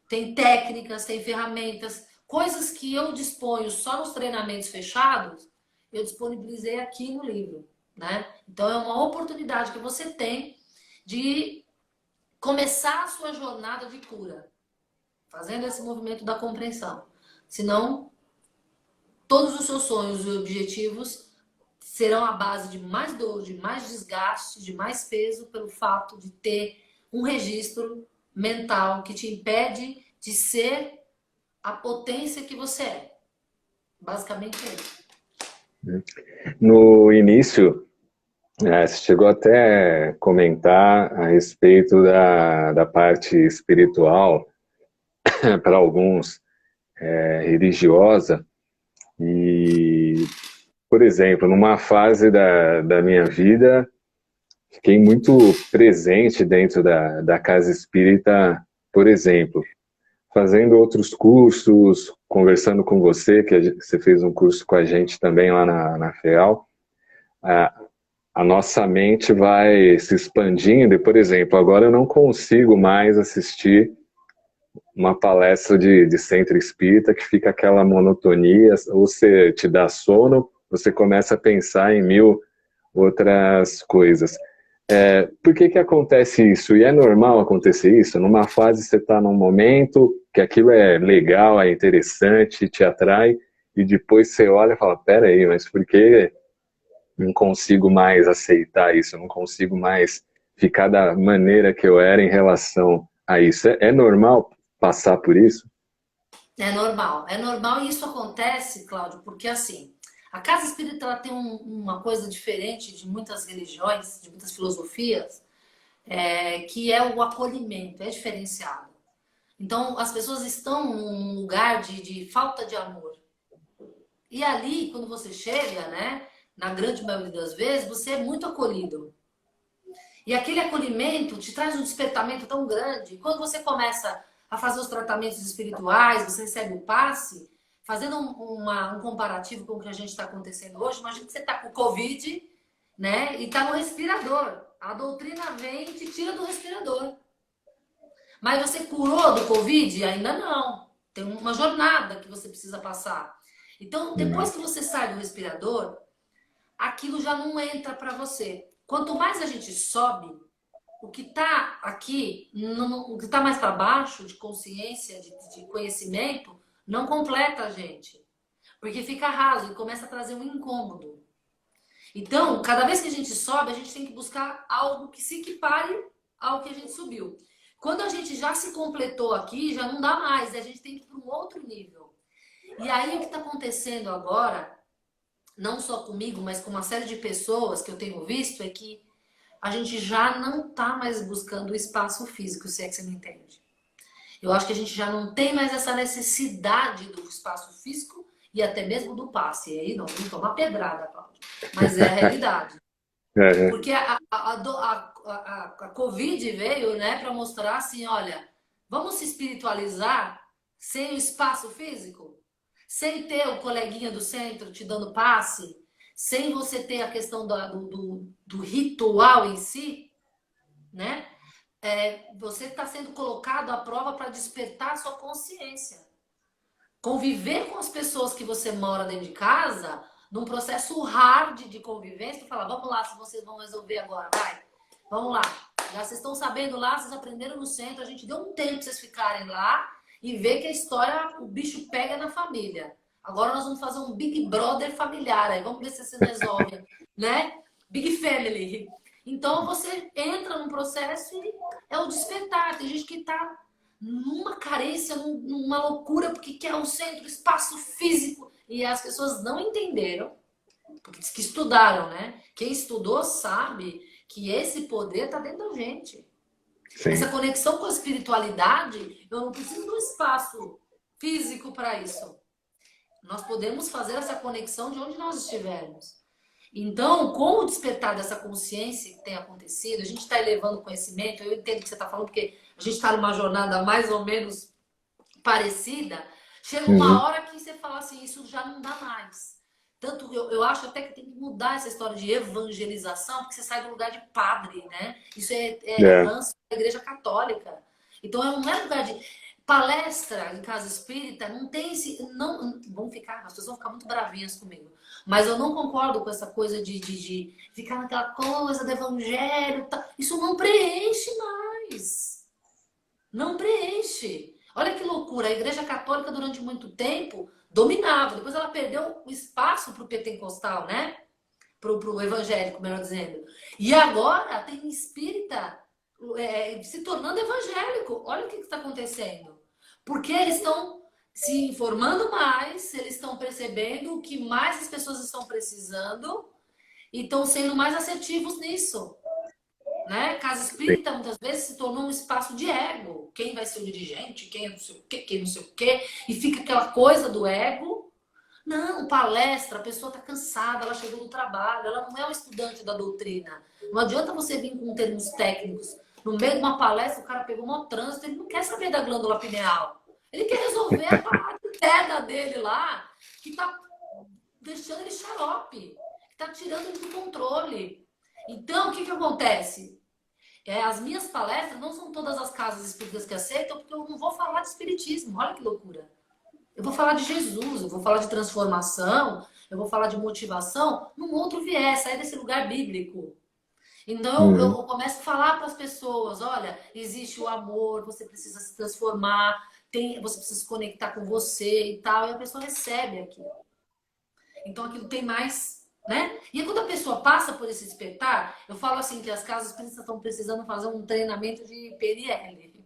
tem técnicas, tem ferramentas, coisas que eu disponho só nos treinamentos fechados, eu disponibilizei aqui no livro, né? Então é uma oportunidade que você tem de começar a sua jornada de cura, fazendo esse movimento da compreensão. Senão, todos os seus sonhos e objetivos serão à base de mais dor, de mais desgaste, de mais peso, pelo fato de ter um registro mental que te impede de ser a potência que você é. Basicamente é isso. No início, você chegou até a comentar a respeito da parte espiritual, para alguns, religiosa, e, por exemplo, numa fase da minha vida, fiquei muito presente dentro da casa espírita, por exemplo, fazendo outros cursos, conversando com você, você fez um curso com a gente também lá na FEAL, a nossa mente vai se expandindo e, por exemplo, agora eu não consigo mais assistir uma palestra de centro espírita que fica aquela monotonia, ou você te dá sono, você começa a pensar em mil outras coisas. Por que acontece isso? E é normal acontecer isso? Numa fase você está num momento que aquilo é legal, é interessante, te atrai, e depois você olha e fala, peraí, mas por que não consigo mais aceitar isso? Eu não consigo mais ficar da maneira que eu era em relação a isso. É normal passar por isso? É normal e isso acontece, Cláudio, porque assim, a casa espírita ela tem uma coisa diferente de muitas religiões, de muitas filosofias, que é o acolhimento, é diferenciado. Então, as pessoas estão num lugar de falta de amor. E ali, quando você chega, né, na grande maioria das vezes, você é muito acolhido. E aquele acolhimento te traz um despertamento tão grande. Quando você começa a fazer os tratamentos espirituais, você recebe o passe, fazendo um comparativo com o que a gente está acontecendo hoje, imagina que você está com Covid, né, e está no respirador. A doutrina vem e te tira do respirador. Mas você curou do Covid? Ainda não. Tem uma jornada que você precisa passar. Então, depois que você sai do respirador, aquilo já não entra para você. Quanto mais a gente sobe, o que está aqui, o que está mais para baixo, de consciência, de conhecimento, não completa a gente. Porque fica raso e começa a trazer um incômodo. Então, cada vez que a gente sobe, a gente tem que buscar algo que se equipare ao que a gente subiu. Quando a gente já se completou aqui, já não dá mais, a gente tem que ir para um outro nível. E aí o que está acontecendo agora, não só comigo, mas com uma série de pessoas que eu tenho visto, é que a gente já não está mais buscando o espaço físico, se é que você me entende. Eu acho que a gente já não tem mais essa necessidade do espaço físico e até mesmo do passe. E aí não, vamos tomar pedrada, Cláudio. Mas é a realidade. Porque a Covid veio, né, para mostrar assim, olha, vamos se espiritualizar sem o espaço físico? Sem ter o coleguinha do centro te dando passe? Sem você ter a questão do ritual em si, né? Você está sendo colocado à prova para despertar a sua consciência. Conviver com as pessoas que você mora dentro de casa, num processo hard de convivência, tu fala, vamos lá, se vocês vão resolver agora, vai. Vamos lá. Já vocês estão sabendo lá, vocês aprenderam no centro, a gente deu um tempo para vocês ficarem lá e ver que a história, o bicho pega na família. Agora nós vamos fazer um Big Brother familiar aí, vamos ver se vocês resolvem, né? Big Family. Então você entra num processo e é o despertar. Tem gente que tá numa carência, numa loucura, porque quer um centro, espaço físico. E as pessoas não entenderam Porque diz que estudaram, né? Quem estudou sabe que esse poder está dentro da gente. Essa Sim. conexão com a espiritualidade, eu não preciso de um espaço físico para isso. Nós podemos fazer essa conexão de onde nós estivermos. Então, com o despertar dessa consciência que tem acontecido, a gente está elevando o conhecimento, eu entendo o que você está falando, porque a gente está numa jornada mais ou menos parecida, chega uma Uhum. hora que você fala assim, isso já não dá mais. Tanto eu acho até que tem que mudar essa história de evangelização, porque você sai do lugar de padre, né? Isso é É, ranço da Igreja Católica. Então não é lugar de palestra em casa espírita, não tem esse. Não, vão ficar, as pessoas vão ficar muito bravinhas comigo. Mas eu não concordo com essa coisa de ficar naquela coisa do evangelho. Tá. Isso não preenche mais. Não preenche. Olha que loucura. A Igreja Católica, durante muito tempo, dominava. Depois ela perdeu o espaço para o pentecostal, né? Para o evangélico, melhor dizendo. E agora tem espírita se tornando evangélico. Olha o que está acontecendo. Porque eles estão se informando mais, eles estão percebendo o que mais as pessoas estão precisando e estão sendo mais assertivos nisso. Né? Casa sim. espírita muitas vezes se tornou um espaço de ego. Quem vai ser o dirigente, quem não sei o quê, quem não sei o quê. E fica aquela coisa do ego. Não, palestra, a pessoa está cansada, ela chegou do trabalho, ela não é um estudante da doutrina. Não adianta você vir com termos técnicos. No meio de uma palestra, o cara pegou um trânsito, ele não quer saber da glândula pineal. Ele quer resolver a parada interna dele lá, que está deixando ele xarope, que está tirando ele do controle. Então, o que acontece? As minhas palestras não são todas as casas espíritas que aceitam, porque eu não vou falar de espiritismo. Olha que loucura. Eu vou falar de Jesus, eu vou falar de transformação, eu vou falar de motivação num outro viés, sair desse lugar bíblico. Então eu Uhum. começo a falar para as pessoas, olha, existe o amor, você precisa se transformar, você precisa se conectar com você e tal, e a pessoa recebe aquilo. Então aquilo tem mais, né? E aí, quando a pessoa passa por esse despertar, eu falo assim que as casas espíritas estão precisando fazer um treinamento de PNL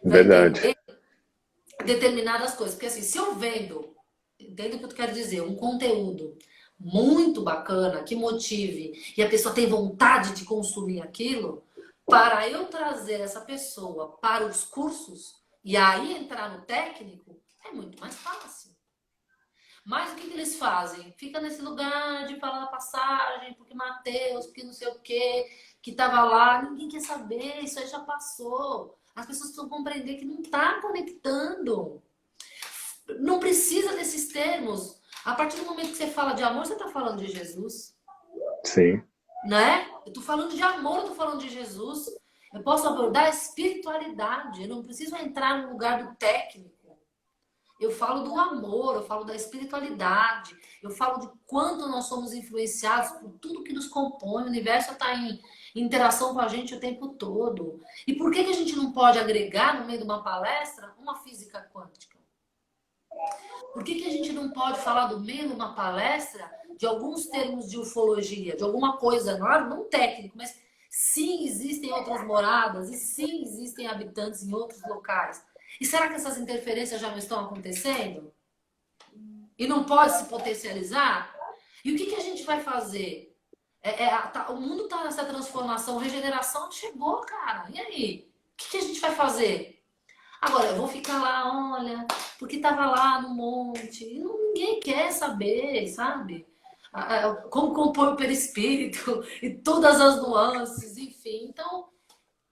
para Verdade. entender determinadas coisas. Porque assim, se eu vendo, entendo o que eu quero dizer, um conteúdo muito bacana, que motive, e a pessoa tem vontade de consumir aquilo, para eu trazer essa pessoa para os cursos e aí entrar no técnico, é muito mais fácil. Mas o que eles fazem? Fica nesse lugar de falar a passagem, porque Mateus, porque não sei o quê, que estava lá, ninguém quer saber, isso aí já passou. As pessoas precisam compreender que não está conectando. Não precisa desses termos. A partir do momento que você fala de amor, você está falando de Jesus, Sim. né? Eu estou falando de amor, eu estou falando de Jesus. Eu posso abordar a espiritualidade. Eu não preciso entrar no lugar do técnico. Eu falo do amor, eu falo da espiritualidade, eu falo de quanto nós somos influenciados por tudo que nos compõe. O universo está em interação com a gente o tempo todo. E por que a gente não pode agregar no meio de uma palestra uma física quântica? Por que a gente não pode falar do meio de uma palestra de alguns termos de ufologia, de alguma coisa, não técnico, mas sim existem outras moradas e sim existem habitantes em outros locais. E será que essas interferências já não estão acontecendo? E não pode se potencializar? E o que a gente vai fazer? O mundo está nessa transformação, regeneração chegou, cara. E aí? O que a gente vai fazer? Agora, eu vou ficar lá, olha, porque estava lá no monte. E ninguém quer saber, sabe? Como compõe o perispírito e todas as nuances, enfim. Então,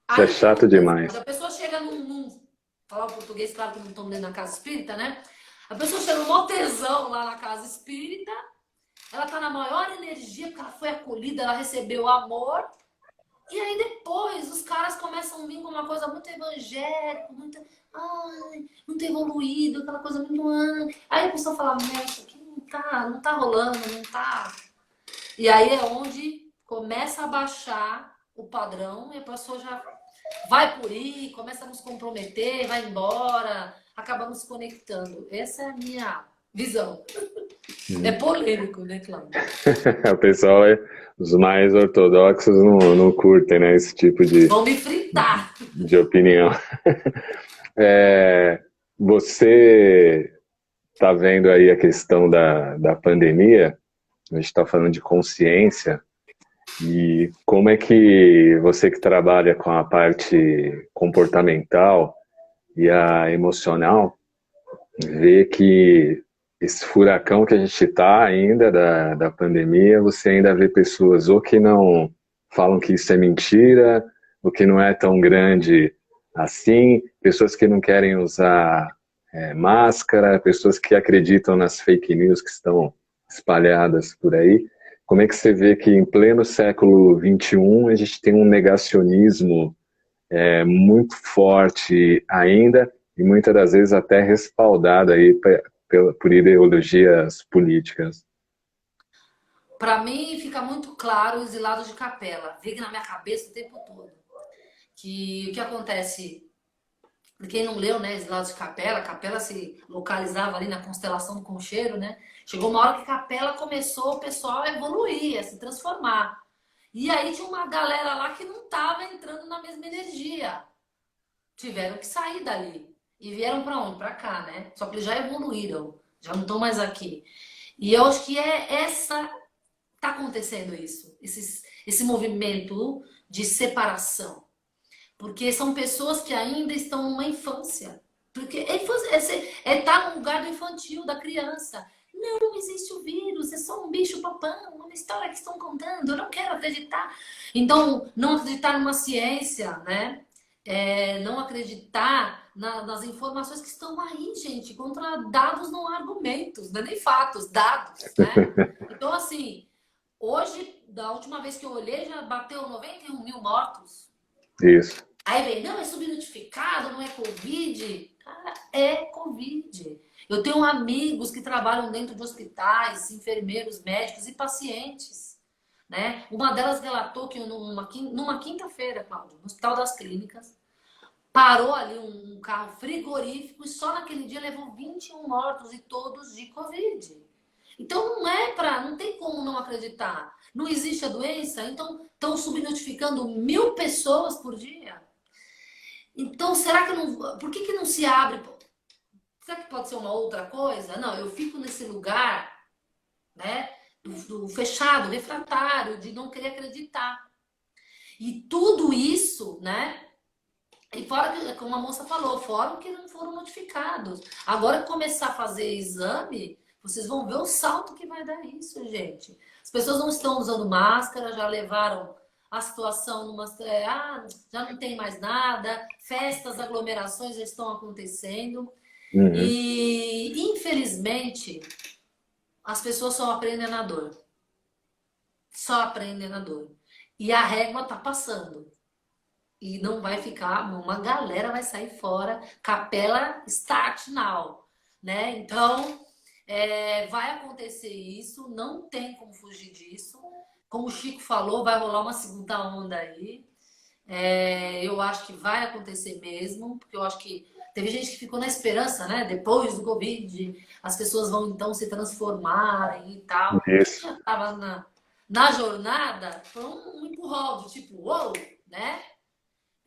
Isso é aí o que chato acontece? Quando demais. a pessoa chega falar o português, claro que não estamos dentro da casa espírita, né? A pessoa chega num tesão lá na casa espírita, ela tá na maior energia, porque ela foi acolhida, ela recebeu amor. E aí depois os caras começam a vir com uma coisa muito evangélica, muito, muito evoluído, aquela coisa muito. Aí a pessoa fala, isso aqui não tá rolando, não tá. E aí é onde começa a baixar o padrão e a pessoa já vai por aí, começa a nos comprometer, vai embora, acabamos se conectando. Essa é a minha visão. É Uhum. polêmico, né, Cláudio? O pessoal, os mais ortodoxos não curtem, né, esse tipo Vão me fritar. de opinião. É, você está vendo aí a questão da pandemia, A gente está falando de consciência. E como é que você que trabalha com a parte comportamental e a emocional vê que esse furacão que a gente está ainda da pandemia, você ainda vê pessoas ou que não falam que isso é mentira, ou que não é tão grande assim, pessoas que não querem usar máscara, pessoas que acreditam nas fake news que estão espalhadas por aí. Como é que você vê que em pleno século XXI a gente tem um negacionismo muito forte ainda e muitas das vezes até respaldado aí por ideologias políticas? Para mim, fica muito claro os lados de Capela. Fica na minha cabeça o tempo todo. Que o que acontece, quem não leu, né, Exilados de Capela, Capela se localizava ali na constelação do Concheiro, né? Chegou uma hora que Capela começou o pessoal a evoluir, a se transformar. E aí tinha uma galera lá que não estava entrando na mesma energia. Tiveram que sair dali. E vieram para onde? Para cá, né? Só que eles já evoluíram, já não estão mais aqui. E eu acho que tá acontecendo isso, esse movimento de separação. Porque são pessoas que ainda estão numa infância. Porque tá no lugar do infantil, da criança. Não existe o vírus, é só um bicho papão, uma história que estão contando, eu não quero acreditar. Então, não acreditar numa ciência, né? Não acreditar nas informações que estão aí, gente, contra dados, não argumentos, não é nem fatos, dados, né? Então, assim, hoje, da última vez que eu olhei, já bateu 91 mil mortos. Isso. Aí vem, não, é subnotificado, não é Covid. Cara, é Covid. Eu tenho amigos que trabalham dentro de hospitais, enfermeiros, médicos e pacientes. Né? Uma delas relatou que numa quinta-feira, Cláudio, no Hospital das Clínicas, parou ali um carro frigorífico e só naquele dia levou 21 mortos e todos de Covid. Então não tem como não acreditar. Não existe a doença, então estão subnotificando 1.000 pessoas por dia. Então, será que não. Por que não se abre? Será que pode ser uma outra coisa? Não, eu fico nesse lugar, né? Do fechado, refratário, de não querer acreditar. E tudo isso, né? E fora que, como a moça falou, fora que não foram notificados. Agora que começar a fazer exame, vocês vão ver o salto que vai dar isso, gente. As pessoas não estão usando máscara, já levaram a situação já não tem mais nada, festas, aglomerações já estão acontecendo. Uhum. E, infelizmente, as pessoas só aprendem na dor. Só aprendem na dor. E a régua tá passando. E não vai ficar, uma galera vai sair fora. Capela start now, né? Então, vai acontecer isso, não tem como fugir disso. Como o Chico falou, vai rolar uma segunda onda aí. Eu acho que vai acontecer mesmo, porque eu acho que teve gente que ficou na esperança, né? Depois do Covid, as pessoas vão então se transformarem e tal. Quem Isso. já estava na jornada, foi um empurrão de tipo, uou, né?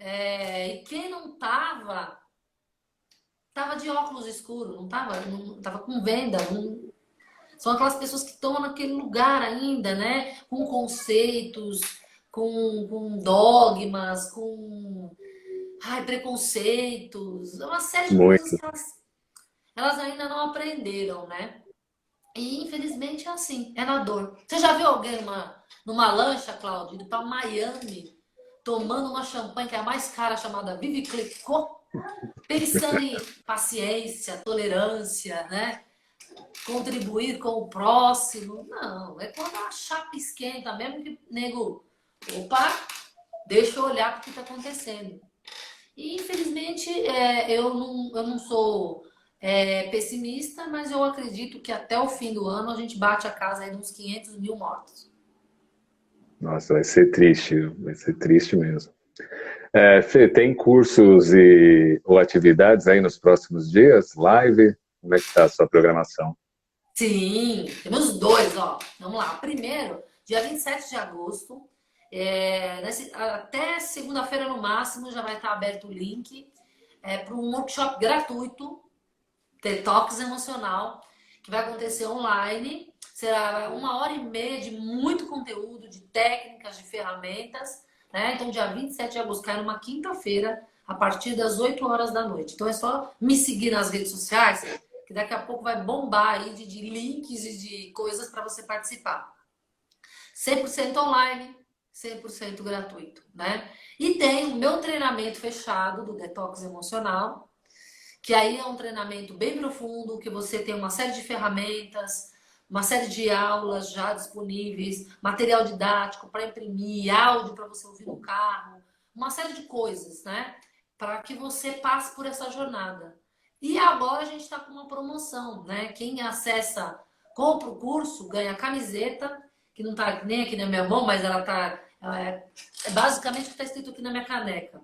E quem não tava de óculos escuros, não tava com venda. São aquelas pessoas que estão naquele lugar ainda, né? Com conceitos, com dogmas, com preconceitos, uma série de coisas Muito. que elas ainda não aprenderam, né? E infelizmente é assim, é na dor. Você já viu alguém numa lancha, Cláudio, indo para Miami, tomando uma champanhe que é a mais cara, chamada Vive Clicquot, pensando em paciência, tolerância, né? Contribuir com o próximo? Não, é quando a chapa esquenta mesmo que, nego, opa, deixa eu olhar para o que está acontecendo. E infelizmente eu não sou pessimista, mas eu acredito que até o fim do ano a gente bate a casa aí de uns 500 mil mortos. Nossa, vai ser triste mesmo. Fê, tem cursos ou atividades aí nos próximos dias? Live? Como é que está a sua programação? Sim, temos dois, ó. Vamos lá. Primeiro, dia 27 de agosto, até segunda-feira no máximo, já vai estar aberto o link para um workshop gratuito, Detox Emocional, que vai acontecer online. Será 1h30 de muito conteúdo, de técnicas, de ferramentas, né? Então, dia 27 de agosto, cai numa quinta-feira, a partir das 8 horas da noite. Então, é só me seguir nas redes sociais, que daqui a pouco vai bombar aí de links e de coisas para você participar. 100% online, 100% gratuito, né? E tem o meu treinamento fechado do Detox Emocional, que aí é um treinamento bem profundo, que você tem uma série de ferramentas, uma série de aulas já disponíveis, material didático para imprimir, áudio para você ouvir no carro, uma série de coisas, né? Para que você passe por essa jornada. E agora a gente está com uma promoção, né? Quem acessa, compra o curso, ganha a camiseta, que não está nem aqui na minha mão, mas ela está... É basicamente o que está escrito aqui na minha caneca.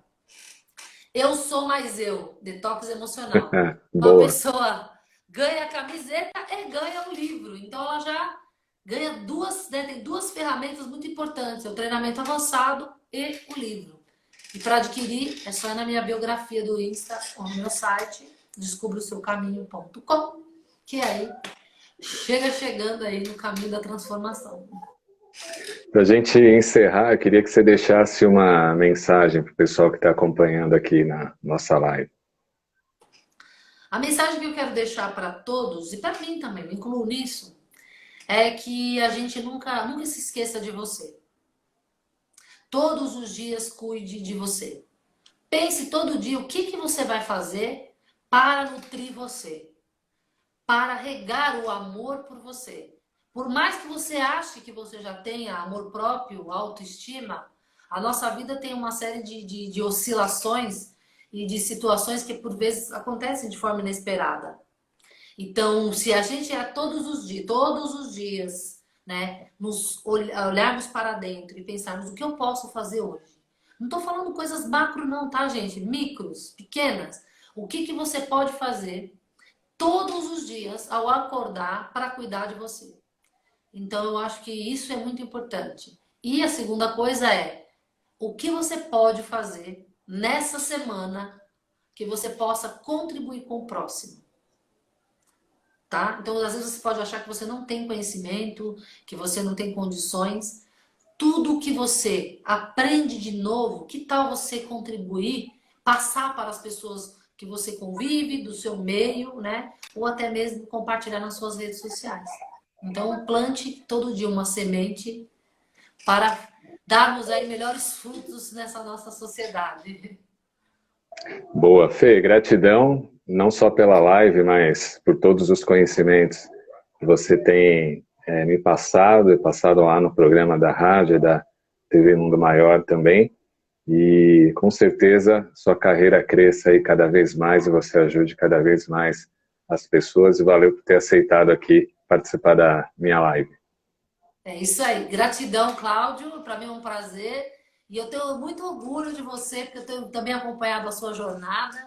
Eu sou mais eu, detox emocional. Uma Boa. pessoa ganha a camiseta e ganha o livro. Então ela já ganha duas, né, tem duas ferramentas muito importantes: o treinamento avançado e o livro. E para adquirir, é só ir na minha biografia do Insta ou no meu site, descubra-o-seu-caminho.com, que aí chegando aí no caminho da transformação. Para a gente encerrar, eu queria que você deixasse uma mensagem para o pessoal que está acompanhando aqui na nossa live. A mensagem que eu quero deixar para todos, e para mim também, me incluo nisso, é que a gente nunca se esqueça de você. Todos os dias cuide de você. Pense todo dia o que você vai fazer para nutrir você, para regar o amor por você. Por mais que você ache que você já tenha amor próprio, autoestima, a nossa vida tem uma série de oscilações e de situações que por vezes acontecem de forma inesperada. Então, se a gente é todos os dias, né, nos olharmos para dentro e pensarmos o que eu posso fazer hoje. Não estou falando coisas macro não, tá, gente? Micros, pequenas. O que você pode fazer todos os dias ao acordar para cuidar de você? Então, eu acho que isso é muito importante. E a segunda coisa é o que você pode fazer nessa semana que você possa contribuir com o próximo. Tá? Então, às vezes você pode achar que você não tem conhecimento, que você não tem condições. Tudo que você aprende de novo, que tal você contribuir, passar para as pessoas que você convive, do seu meio, né? Ou até mesmo compartilhar nas suas redes sociais. Então, plante todo dia uma semente para darmos aí melhores frutos nessa nossa sociedade. Boa, Fê, gratidão, não só pela live, mas por todos os conhecimentos que você tem me passado, e passado lá no programa da rádio e da TV Mundo Maior também. E com certeza sua carreira cresça aí cada vez mais e você ajude cada vez mais as pessoas. E valeu por ter aceitado aqui participar da minha live. É isso aí. Gratidão, Cláudio. Para mim é um prazer. E eu tenho muito orgulho de você, porque eu tenho também acompanhado a sua jornada.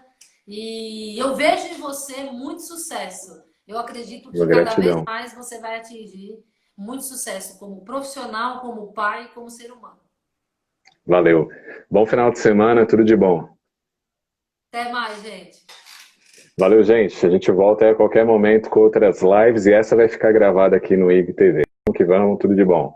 E eu vejo em você muito sucesso. Eu acredito que cada vez Gratidão. mais você vai atingir muito sucesso como profissional, como pai, como ser humano. Valeu. Bom final de semana, tudo de bom. Até mais, gente. Valeu, gente. A gente volta aí a qualquer momento com outras lives e essa vai ficar gravada aqui no IGTV. Vamos que vamos, tudo de bom.